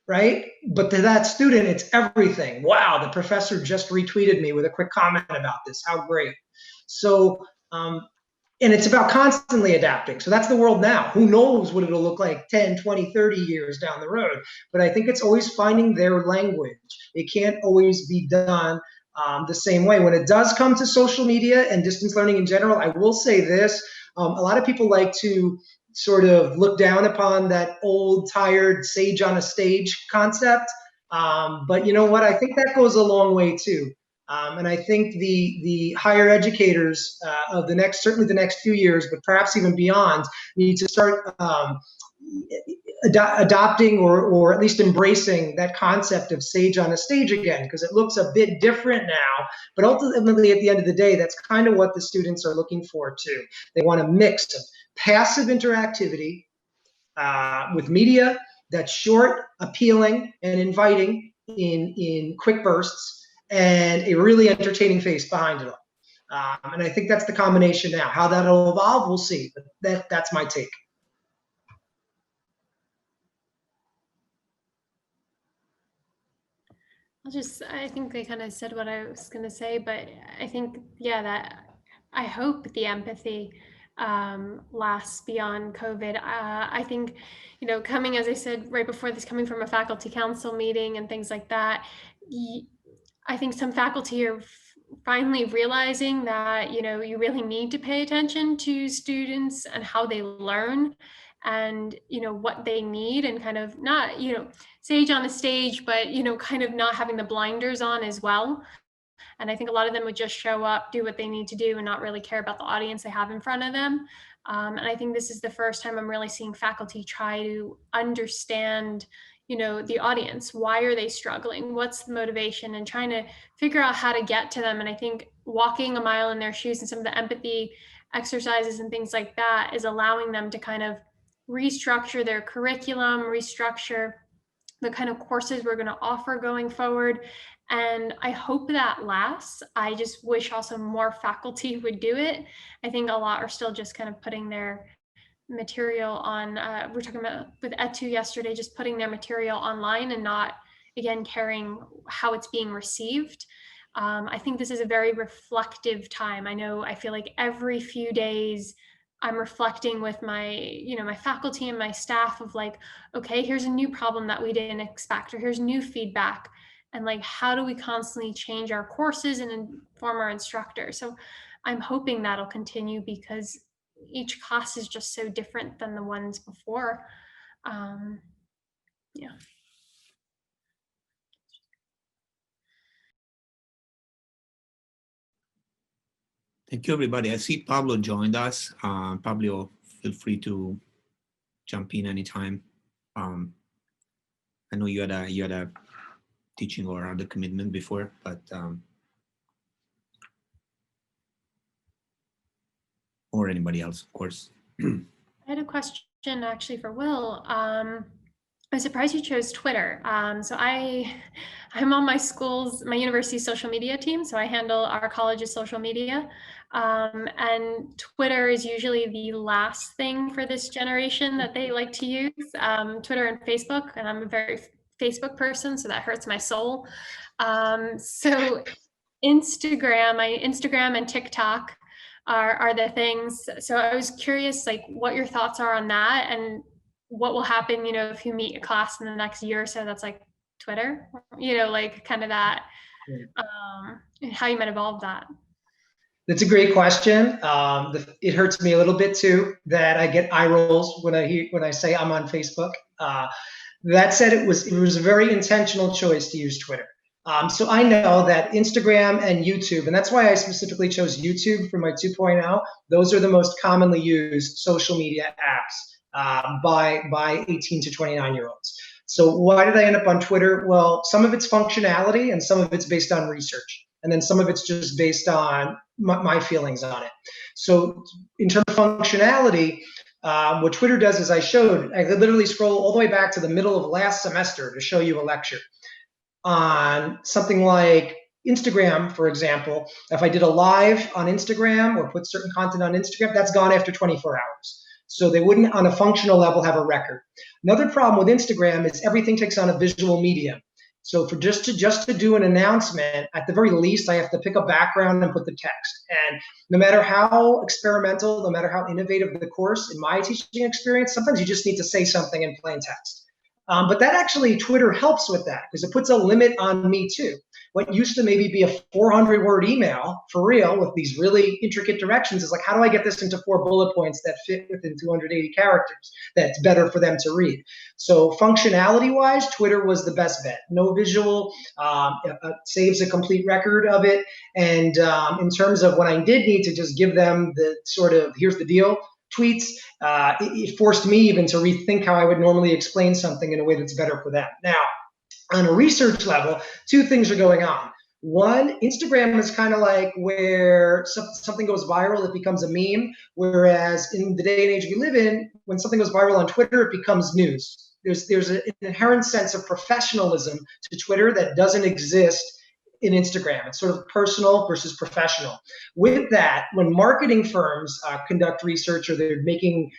right? But to that student, it's everything. Wow, the professor just retweeted me with a quick comment about this. How great. So, and it's about constantly adapting. So that's the world now. Who knows what it'll look like 10, 20, 30 years down the road. But I think it's always finding their language. It can't always be done the same way. When it does come to social media and distance learning in general, I will say this. A lot of people like to sort of look down upon that old, tired, sage on a stage concept. But you know what? I think that goes a long way too. And I think the higher educators of certainly the next few years, but perhaps even beyond, need to start adopting or at least embracing that concept of sage on a stage again, because it looks a bit different now. But ultimately, at the end of the day, that's kind of what the students are looking for too. They want a mix of passive interactivity with media that's short, appealing, and inviting in quick bursts, and a really entertaining face behind it all. And I think that's the combination now. How that'll evolve, we'll see. But that's my take. I think they kind of said what I was going to say, but I think, yeah, that I hope the empathy lasts beyond COVID. I think, you know, coming, as I said right before this, coming from a faculty council meeting and things like that, I think some faculty are finally realizing that, you know, you really need to pay attention to students and how they learn and, you know, what they need, and kind of not, you know, sage on the stage, but, you know, kind of not having the blinders on as well. And I think a lot of them would just show up, do what they need to do, and not really care about the audience they have in front of them. And I think this is the first time I'm really seeing faculty try to understand, you know, the audience. Why are they struggling? What's the motivation? And trying to figure out how to get to them. And I think walking a mile in their shoes and some of the empathy exercises and things like that is allowing them to kind of restructure their curriculum, restructure the kind of courses we're going to offer going forward. And I hope that lasts. I just wish also more faculty would do it. I think a lot are still just kind of putting their material on, we're talking about with Etu yesterday, just putting their material online and not, again, caring how it's being received. I think this is a very reflective time. I feel like every few days I'm reflecting with my, you know, my faculty and my staff of like, okay, here's a new problem that we didn't expect, or here's new feedback. And like, how do we constantly change our courses and inform our instructors? So I'm hoping that'll continue, because each class is just so different than the ones before. Yeah. Thank you, everybody. I see Pablo joined us. Pablo, feel free to jump in anytime. I know you had a teaching or other commitment before, but or anybody else, of course. I had a question actually for Will. I'm surprised you chose Twitter. So I'm on my university's social media team. So I handle our college's social media. And Twitter is usually the last thing for this generation that they like to use, Twitter and Facebook. And I'm a very Facebook person, so that hurts my soul. So Instagram and TikTok are the things. So I was curious, like, what your thoughts are on that, and what will happen, you know, if you meet a class in the next year or so that's like Twitter, you know, like kind of that, and how you might evolve that. That's a great question. It hurts me a little bit too that I get eye rolls when I say I'm on Facebook. That said, it was a very intentional choice to use Twitter. So I know that Instagram and YouTube, and that's why I specifically chose YouTube for my 2.0. Those are the most commonly used social media apps by 18 to 29-year-olds. So why did I end up on Twitter? Well, some of it's functionality and some of it's based on research. And then some of it's just based on my feelings on it. So in terms of functionality, what Twitter does is I could literally scroll all the way back to the middle of last semester to show you a lecture. On something like Instagram, for example, if I did a live on Instagram or put certain content on Instagram, that's gone after 24 hours. So they wouldn't, on a functional level, have a record. Another problem with Instagram is everything takes on a visual medium. So for just to do an announcement, at the very least, I have to pick a background and put the text. And no matter how experimental, no matter how innovative the course, in my teaching experience, sometimes you just need to say something in plain text. But that actually, Twitter helps with that because it puts a limit on me too. What used to maybe be a 400-word email, for real, with these really intricate directions, is like, how do I get this into 4 bullet points that fit within 280 characters that's better for them to read? So functionality-wise, Twitter was the best bet. No visual, saves a complete record of it. And in terms of when I did need to just give them the sort of, here's the deal, tweets, it forced me even to rethink how I would normally explain something in a way that's better for them. Now, on a research level, 2 things are going on. One, Instagram is kind of like where something goes viral, it becomes a meme, whereas in the day and age we live in, when something goes viral on Twitter, it becomes news. There's an inherent sense of professionalism to Twitter that doesn't exist in Instagram. It's sort of personal versus professional. With that, when marketing firms conduct research or they're making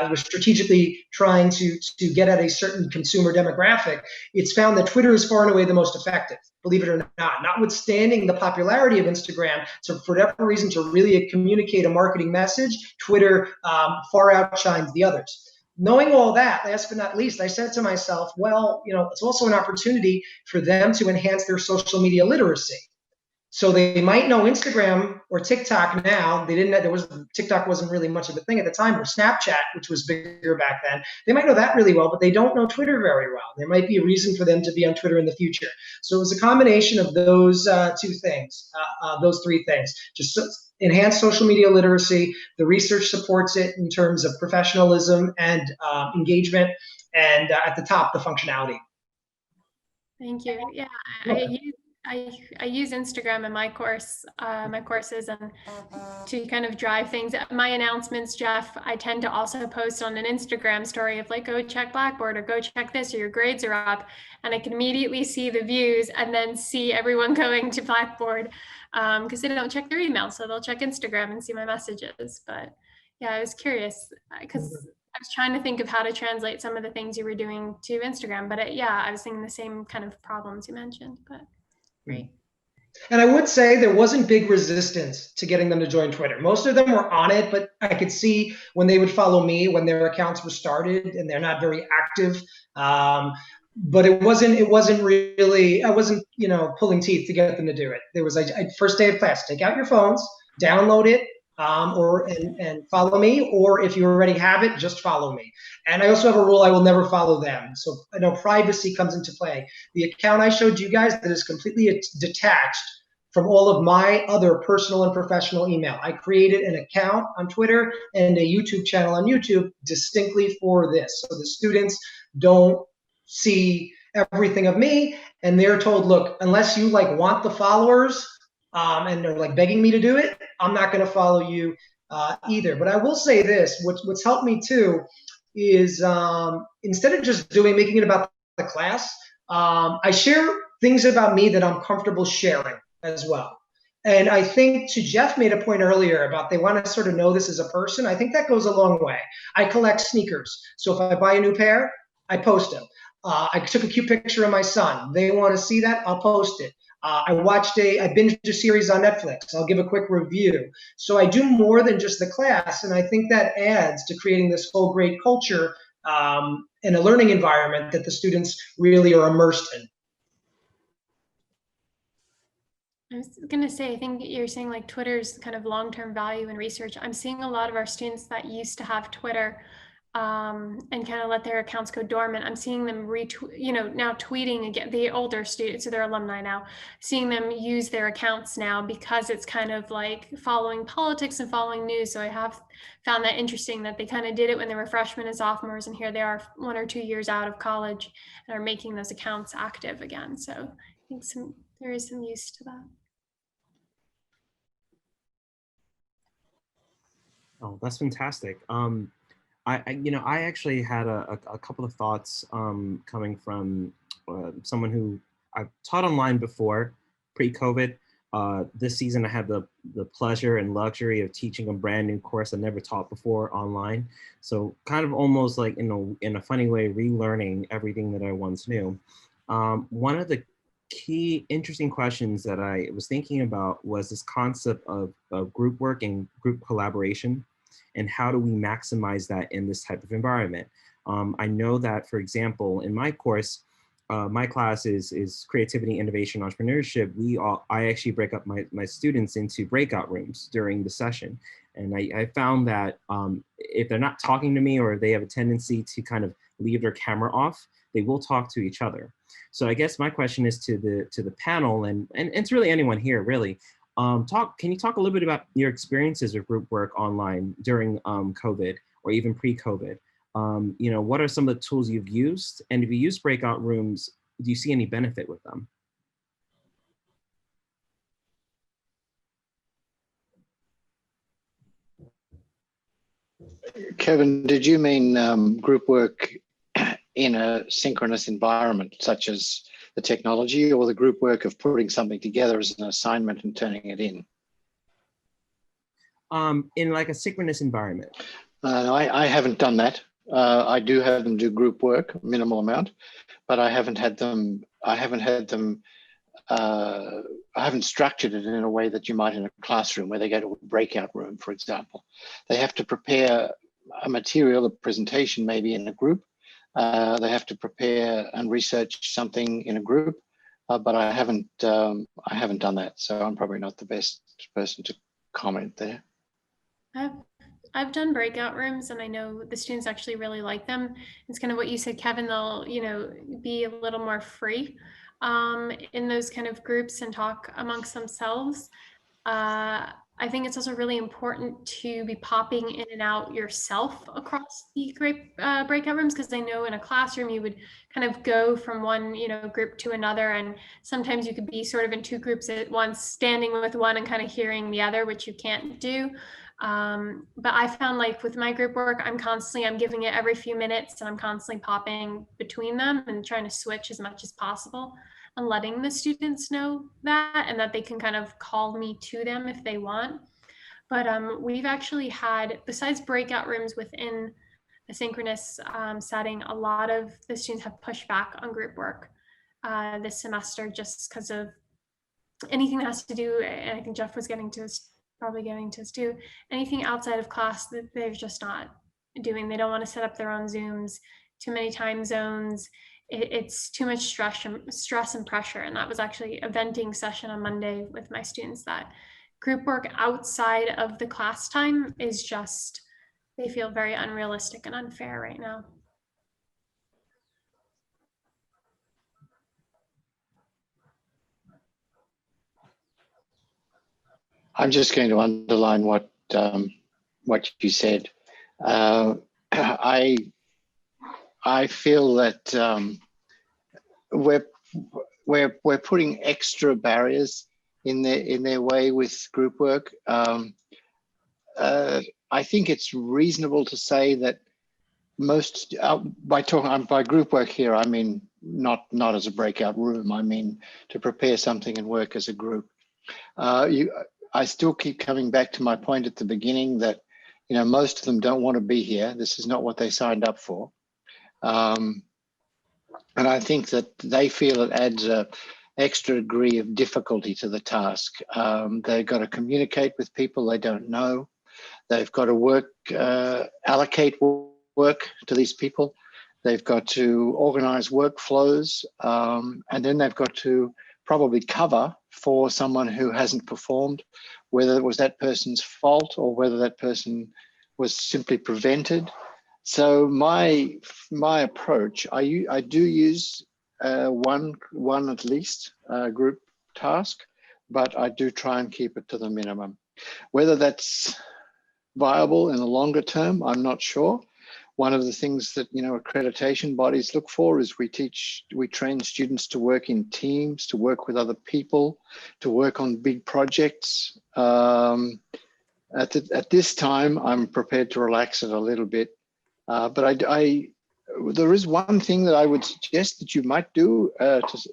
was strategically trying to get at a certain consumer demographic, it's found that Twitter is far and away the most effective, believe it or not. Notwithstanding the popularity of Instagram, so for whatever reason, to really communicate a marketing message, Twitter far outshines the others. Knowing all that, last but not least, I said to myself, well, it's also an opportunity for them to enhance their social media literacy. So they might know Instagram or TikTok now. They didn't know TikTok wasn't really much of a thing at the time, or Snapchat, which was bigger back then. They might know that really well, but they don't know Twitter very well. There might be a reason for them to be on Twitter in the future. So it was a combination of those those three things. Just enhance social media literacy. The research supports it in terms of professionalism and engagement, and at the top, the functionality. Thank you. Yeah, I use Instagram in my courses, and to kind of drive things. My announcements, Jeff, I tend to also post on an Instagram story of like, go check Blackboard or go check this, or your grades are up. And I can immediately see the views and then see everyone going to Blackboard because they don't check their email. So they'll check Instagram and see my messages. But yeah, I was curious because I was trying to think of how to translate some of the things you were doing to Instagram. But yeah, I was thinking the same kind of problems you mentioned. But great. And I would say there wasn't big resistance to getting them to join Twitter. Most of them were on it, but I could see when they would follow me when their accounts were started and they're not very active. But it wasn't really, I wasn't, pulling teeth to get them to do it. There was first day of class, take out your phones, download it, and follow me, or if you already have it, just follow me. And I also have a rule: I will never follow them. So I know privacy comes into play. The account I showed you guys that is completely detached from all of my other personal and professional email. I created an account on Twitter and a YouTube channel on YouTube distinctly for this. So the students don't see everything of me, and they're told, look, unless you want the followers, and they're begging me to do it, I'm not going to follow you either. But I will say this: what's helped me too is instead of just making it about the class, I share things about me that I'm comfortable sharing as well. And I think Jeff made a point earlier about they want to sort of know this as a person. I think that goes a long way. I collect sneakers, so if I buy a new pair, I post them. I took a cute picture of my son. They want to see that, I'll post it. I binged a series on Netflix. I'll give a quick review. So I do more than just the class, and I think that adds to creating this whole great culture and a learning environment that the students really are immersed in. I was going to say, I think you're saying Twitter's kind of long-term value in research. I'm seeing a lot of our students that used to have Twitter and kind of let their accounts go dormant. I'm seeing them now tweeting again, the older students, so they're alumni now, seeing them use their accounts now because it's kind of like following politics and following news. So I have found that interesting that they kind of did it when they were freshmen and sophomores, and here they are 1 or 2 years out of college and are making those accounts active again. So I think there is some use to that. Oh, that's fantastic. I actually had a couple of thoughts coming from someone who I've taught online before, pre-COVID. This season, I had the pleasure and luxury of teaching a brand new course I never taught before online. So kind of almost like in a funny way, relearning everything that I once knew. One of the key interesting questions that I was thinking about was this concept of group work and group collaboration, and how do we maximize that in this type of environment? I know that, for example, in my course, my class is creativity, innovation, entrepreneurship. I actually break up my students into breakout rooms during the session. And I found that if they're not talking to me, or they have a tendency to kind of leave their camera off, they will talk to each other. So I guess my question is to the panel, and it's really anyone here, really. Can you talk a little bit about your experiences with group work online during COVID or even pre-COVID? What are some of the tools you've used? And if you use breakout rooms, do you see any benefit with them? Kevin, did you mean group work in a synchronous environment, such as the technology, or the group work of putting something together as an assignment and turning it in? In like a synchronous environment. I haven't done that. I do have them do group work, minimal amount, but I haven't had them. I haven't structured it in a way that you might in a classroom where they go to a breakout room, for example. They have to prepare a material, a presentation maybe in a group. They have to prepare and research something in a group, but I haven't done that. So I'm probably not the best person to comment there. I've done breakout rooms, and I know the students actually really like them. It's kind of what you said, Kevin. They'll, be a little more free in those kind of groups and talk amongst themselves. I think it's also really important to be popping in and out yourself across the breakout rooms, because I know in a classroom you would kind of go from one group to another, and sometimes you could be sort of in two groups at once, standing with one and kind of hearing the other, which you can't do. But I found, like, with my group work, I'm giving it every few minutes, and I'm constantly popping between them and trying to switch as much as possible, and letting the students know that, and that they can kind of call me to them if they want. But we've actually had, besides breakout rooms within a synchronous setting, a lot of the students have pushed back on group work this semester, just because of anything that has to do, and I think Jeff was probably getting to us too, anything outside of class that they're just not doing. They don't want to set up their own Zooms, too many time zones. It's too much stress and pressure. And that was actually a venting session on Monday with my students, that group work outside of the class time is just, they feel very unrealistic and unfair right now. I'm just going to underline what you said. I feel that we're putting extra barriers in their way with group work. I think it's reasonable to say that most by group work here, I mean not as a breakout room. I mean to prepare something and work as a group. I still keep coming back to my point at the beginning that, most of them don't want to be here. This is not what they signed up for. And I think that they feel it adds an extra degree of difficulty to the task. They've got to communicate with people they don't know. They've got to allocate work to these people. They've got to organize workflows, and then they've got to probably cover for someone who hasn't performed, whether it was that person's fault or whether that person was simply prevented. So my approach, I do use one at least group task, but I do try and keep it to the minimum. Whether that's viable in the longer term, I'm not sure. One of the things that accreditation bodies look for is we train students to work in teams, to work with other people, to work on big projects. At this time, I'm prepared to relax it a little bit, but there is one thing that I would suggest that you might do as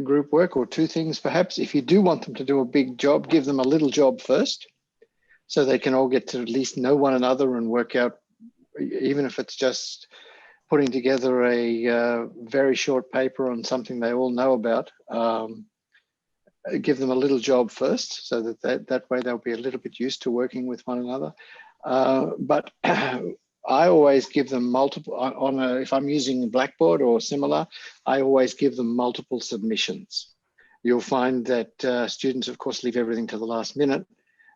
group work, or two things perhaps. If you do want them to do a big job, give them a little job first, so they can all get to at least know one another and work out, even if it's just putting together a very short paper on something they all know about. Give them a little job first, so that way they'll be a little bit used to working with one another. But I always give them multiple, if I'm using Blackboard or similar, I always give them multiple submissions. You'll find that students, of course, leave everything to the last minute,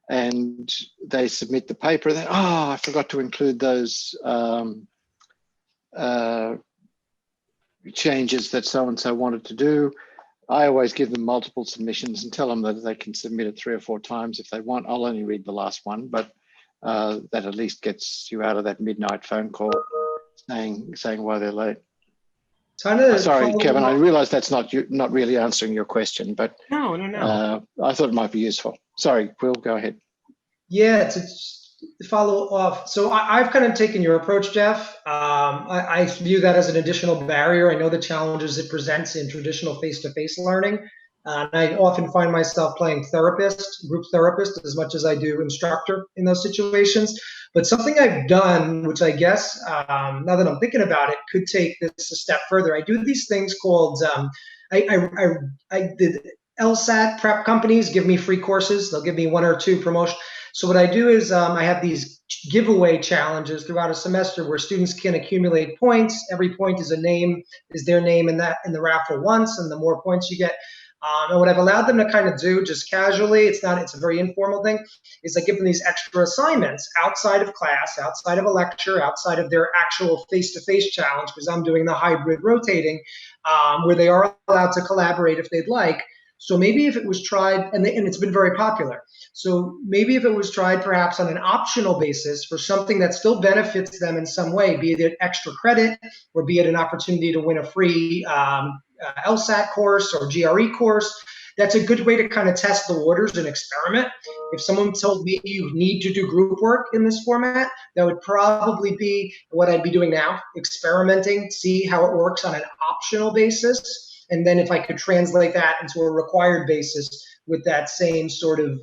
and they submit the paper, and then, I forgot to include those changes that so-and-so wanted to do. I always give them multiple submissions and tell them that they can submit it 3 or 4 times if they want. I'll only read the last one, but that at least gets you out of that midnight phone call saying why they're late. Sorry, Kevin, I realize that's not really answering your question, but no. I thought it might be useful. Sorry, Will, go ahead. Yeah, to follow off. So I've kind of taken your approach, Jeff. I view that as an additional barrier. I know the challenges it presents in traditional face-to-face learning, And I often find myself playing therapist, group therapist, as much as I do instructor in those situations. But something I've done, which I guess, now that I'm thinking about it, could take this a step further. I do these things called, I did LSAT prep companies give me free courses. They'll give me 1 or 2 promotion. So what I do is I have these giveaway challenges throughout a semester where students can accumulate points. Every point is their name in the raffle once, and the more points you get. And what I've allowed them to kind of do just casually, it's a very informal thing, is I give them these extra assignments outside of class, outside of a lecture, outside of their actual face-to-face challenge, because I'm doing the hybrid rotating, where they are allowed to collaborate if they'd like. So maybe if it was tried, and it's been very popular. So maybe if it was tried perhaps on an optional basis for something that still benefits them in some way, be it extra credit or be it an opportunity to win a free LSAT course or GRE course, that's a good way to kind of test the waters and experiment. If someone told me you need to do group work in this format, that would probably be what I'd be doing now, experimenting, see how it works on an optional basis. And then if I could translate that into a required basis with that same sort of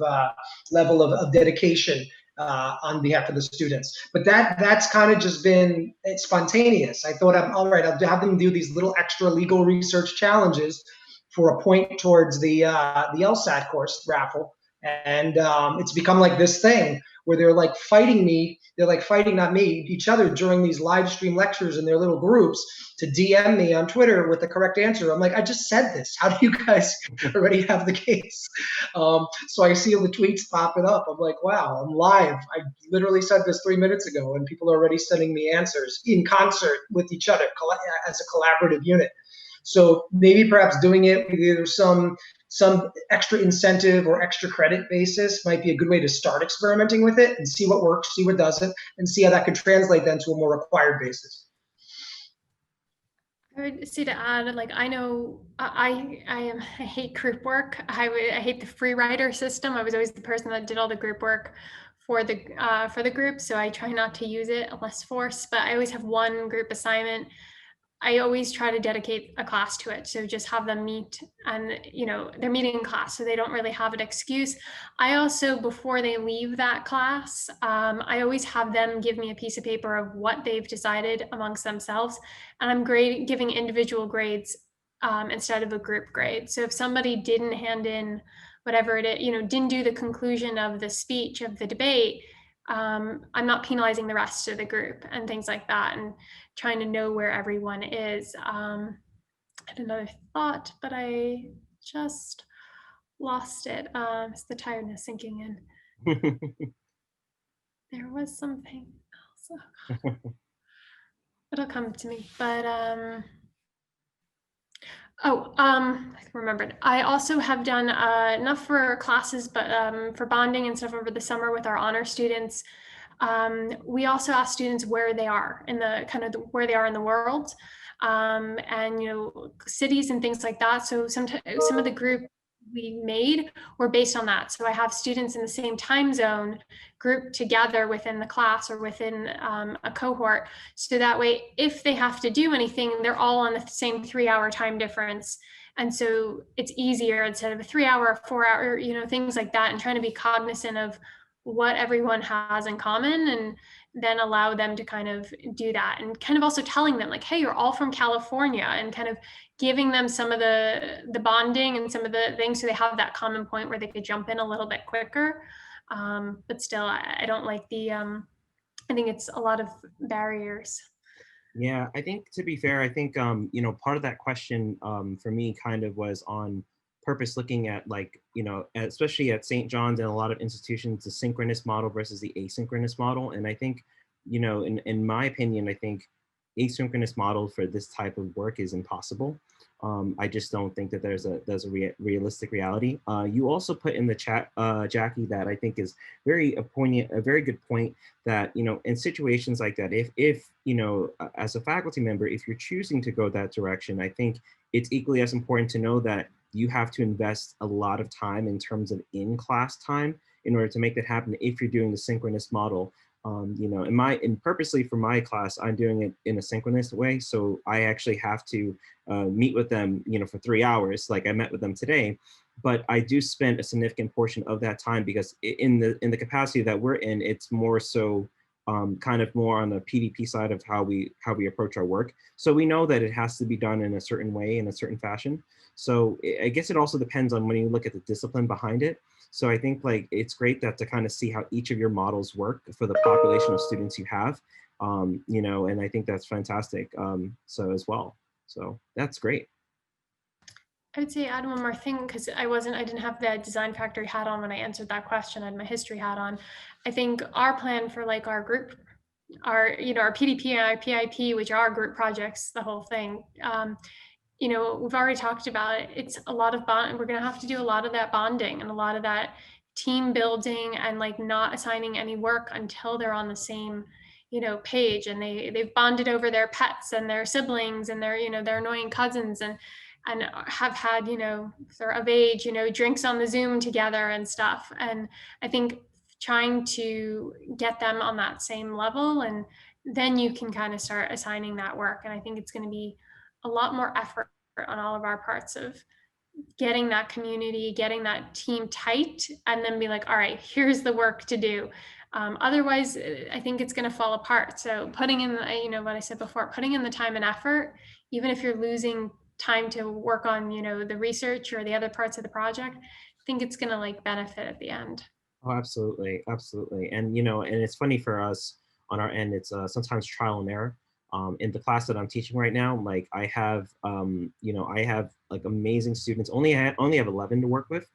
level of dedication on behalf of the students. But that's kind of just been spontaneous. I thought, all right, I'll have them do these little extra legal research challenges for a point towards the LSAT course raffle. And it's become like this thing where they're like fighting me. They're like fighting, not me, each other during these live stream lectures in their little groups to DM me on Twitter with the correct answer. I'm like, I just said this. How do you guys already have the case? So I see the tweets popping up. I'm like, wow, I'm live. I literally said this 3 minutes ago, and people are already sending me answers in concert with each other as a collaborative unit. So maybe perhaps doing it with either some extra incentive or extra credit basis might be a good way to start experimenting with it and see what works, see what doesn't, and see how that could translate then to a more required basis. I would say to add, like, I know I hate group work. I hate the free rider system. I was always the person that did all the group work for the group, so I try not to use it unless forced. But I always have one group assignment. I always try to dedicate a class to it. So just have them meet, and they're meeting in class, so they don't really have an excuse. I also, before they leave that class, I always have them give me a piece of paper of what they've decided amongst themselves. And I'm giving individual grades instead of a group grade. So if somebody didn't hand in whatever it is, didn't do the conclusion of the speech of the debate, I'm not penalizing the rest of the group and things like that, and trying to know where everyone is. I had another thought, but I just lost it. It's the tiredness sinking in. There was something else. Oh, it'll come to me, but I remembered. I also have done enough for classes, but for bonding and stuff over the summer with our honor students. We also ask students where they are in where they are in the world, and cities and things like that. So sometimes some of the group we made were based on that. So I have students in the same time zone grouped together within the class or within a cohort. So that way, if they have to do anything, they're all on the same 3-hour time difference. And so it's easier instead of a 3-hour, 4-hour, things like that, and trying to be cognizant of what everyone has in common, and then allow them to kind of do that, and kind of also telling them like, hey, you're all from California, and kind of giving them some of the bonding and some of the things so they have that common point where they could jump in a little bit quicker. But still, I don't like I think it's a lot of barriers. Yeah, I think, to be fair, I think, part of that question for me kind of was on purpose, looking at, like, especially at St. John's and a lot of institutions, the synchronous model versus the asynchronous model. And I think, in my opinion, I think asynchronous model for this type of work is impossible. I just don't think that there's a realistic reality. You also put in the chat, Jackie, that I think is a very good point, that, in situations like that, if as a faculty member, if you're choosing to go that direction, I think it's equally as important to know that you have to invest a lot of time in terms of in-class time in order to make that happen if you're doing the synchronous model. You know, and purposely for my class, I'm doing it in a synchronous way. So I actually have to meet with them, you know, for 3 hours, like I met with them today. But I do spend a significant portion of that time because in the capacity that we're in, it's more so kind of more on the PDP side of how we approach our work. So we know that it has to be done in a certain way, in a certain fashion. So I guess it also depends on when you look at the discipline behind it. So I think like it's great that to kind of see how each of your models work for the population of students you have, you know, and I think that's fantastic. So as well, so that's great. I would say add one more thing because I didn't have the design factory hat on when I answered that question. I had my history hat on. I think our plan for like our group, our PDP and our PIP, which are our group projects, the whole thing. You know, we've already talked about it. It's a lot of bond. We're going to have to do a lot of that bonding and a lot of that team building and like not assigning any work until they're on the same, you know, page and they've bonded over their pets and their siblings and their, you know, their annoying cousins and have had, you know, if they're of age, you know, drinks on the Zoom together and stuff. And I think trying to get them on that same level, and then you can kind of start assigning that work. And I think it's going to be a lot more effort on all of our parts of getting that community, getting that team tight, and then be like, all right, here's the work to do. Otherwise, I think it's going to fall apart. So putting in, you know, what I said before, putting in the time and effort, even if you're losing time to work on, you know, the research or the other parts of the project, I think it's going to like benefit at the end. Oh, absolutely, absolutely. And you know, and it's funny for us on our end, it's sometimes trial and error. In the class that I'm teaching right now, like I have, you know, I have like amazing students. I only have 11 to work with,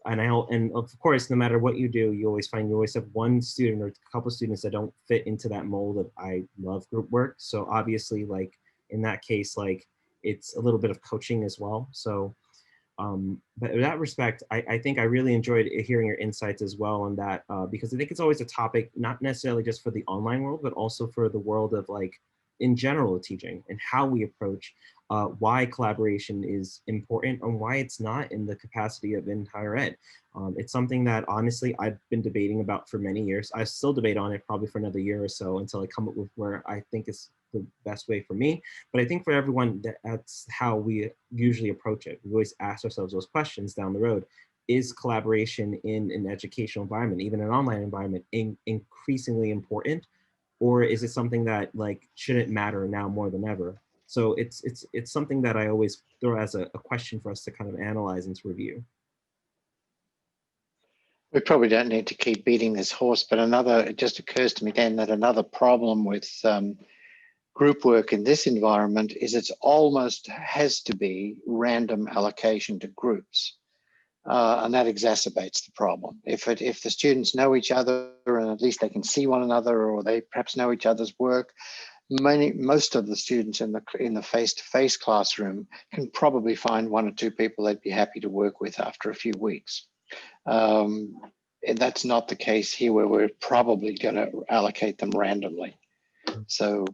and and of course, no matter what you do, you always have one student or a couple of students that don't fit into that mold of I love group work. So obviously, like in that case, like it's a little bit of coaching as well. So. But in that respect, I think I really enjoyed hearing your insights as well on that, because I think it's always a topic, not necessarily just for the online world, but also for the world of like, in general teaching and how we approach why collaboration is important and why it's not in the capacity of in higher ed. It's something that honestly, I've been debating about for many years. I still debate on it probably for another year or so until I come up with where I think is the best way for me. But I think for everyone, that's how we usually approach it. We always ask ourselves those questions down the road. Is collaboration in an educational environment, even an online environment, increasingly important? Or is it something that like shouldn't matter now more than ever? So it's something that I always throw as a question for us to kind of analyze and to review. We probably don't need to keep beating this horse, but it just occurs to me then that another problem with group work in this environment is it's almost has to be random allocation to groups. And that exacerbates the problem. If the students know each other and at least they can see one another, or they perhaps know each other's work, most of the students in the face-to-face classroom can probably find one or two people they'd be happy to work with after a few weeks. And that's not the case here, where we're probably going to allocate them randomly. So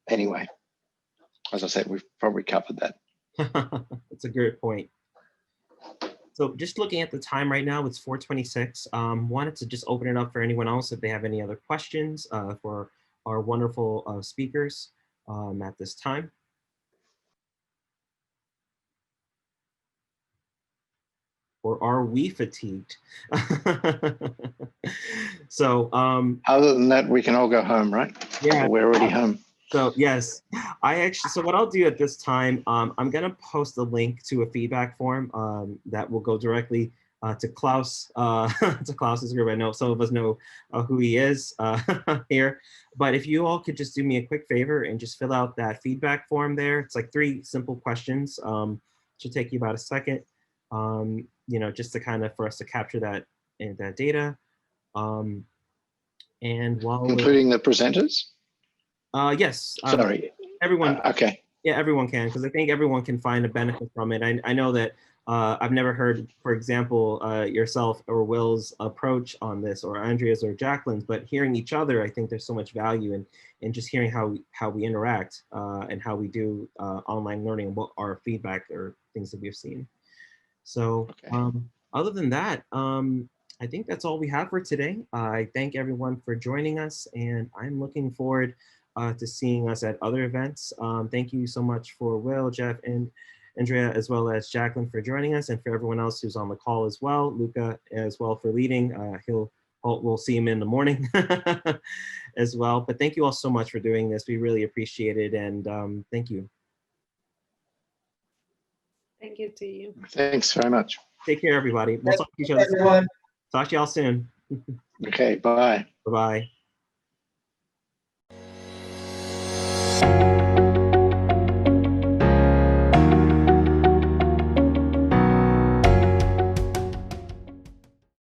anyway, as I said, we've probably covered that. That's a great point. So just looking at the time right now, it's 4:26. Wanted to just open it up for anyone else if they have any other questions for our wonderful speakers at this time. Or are we fatigued? So other than that, we can all go home, right? Yeah, we're already home. So yes, so what I'll do at this time, I'm gonna post a link to a feedback form that will go directly to Klaus, to Klaus's group. I know some of us know who he is here, but if you all could just do me a quick favor and just fill out that feedback form there. It's like 3 simple questions. Should take you about a second, you know, just to kind of for us to capture that data. And while including the presenters. Yes. Sorry. Everyone. Okay. Yeah, everyone can, because I think everyone can find a benefit from it. I know that I've never heard, for example, yourself or Will's approach on this, or Andrea's or Jacqueline's, but hearing each other, I think there's so much value in just hearing how we interact and how we do online learning and what our feedback or things that we've seen. So okay. Other than that, I think that's all we have for today. I thank everyone for joining us, and I'm looking forward to seeing us at other events. Thank you so much for Will, Jeff, and Andrea, as well as Jacqueline for joining us, and for everyone else who's on the call as well. Luca as well for leading. We'll see him in the morning as well. But thank you all so much for doing this. We really appreciate it, and thank you. Thank you to you. Thanks very much. Take care, everybody. We'll talk to each other. Everyone. Talk to y'all soon. Okay, bye. Bye-bye.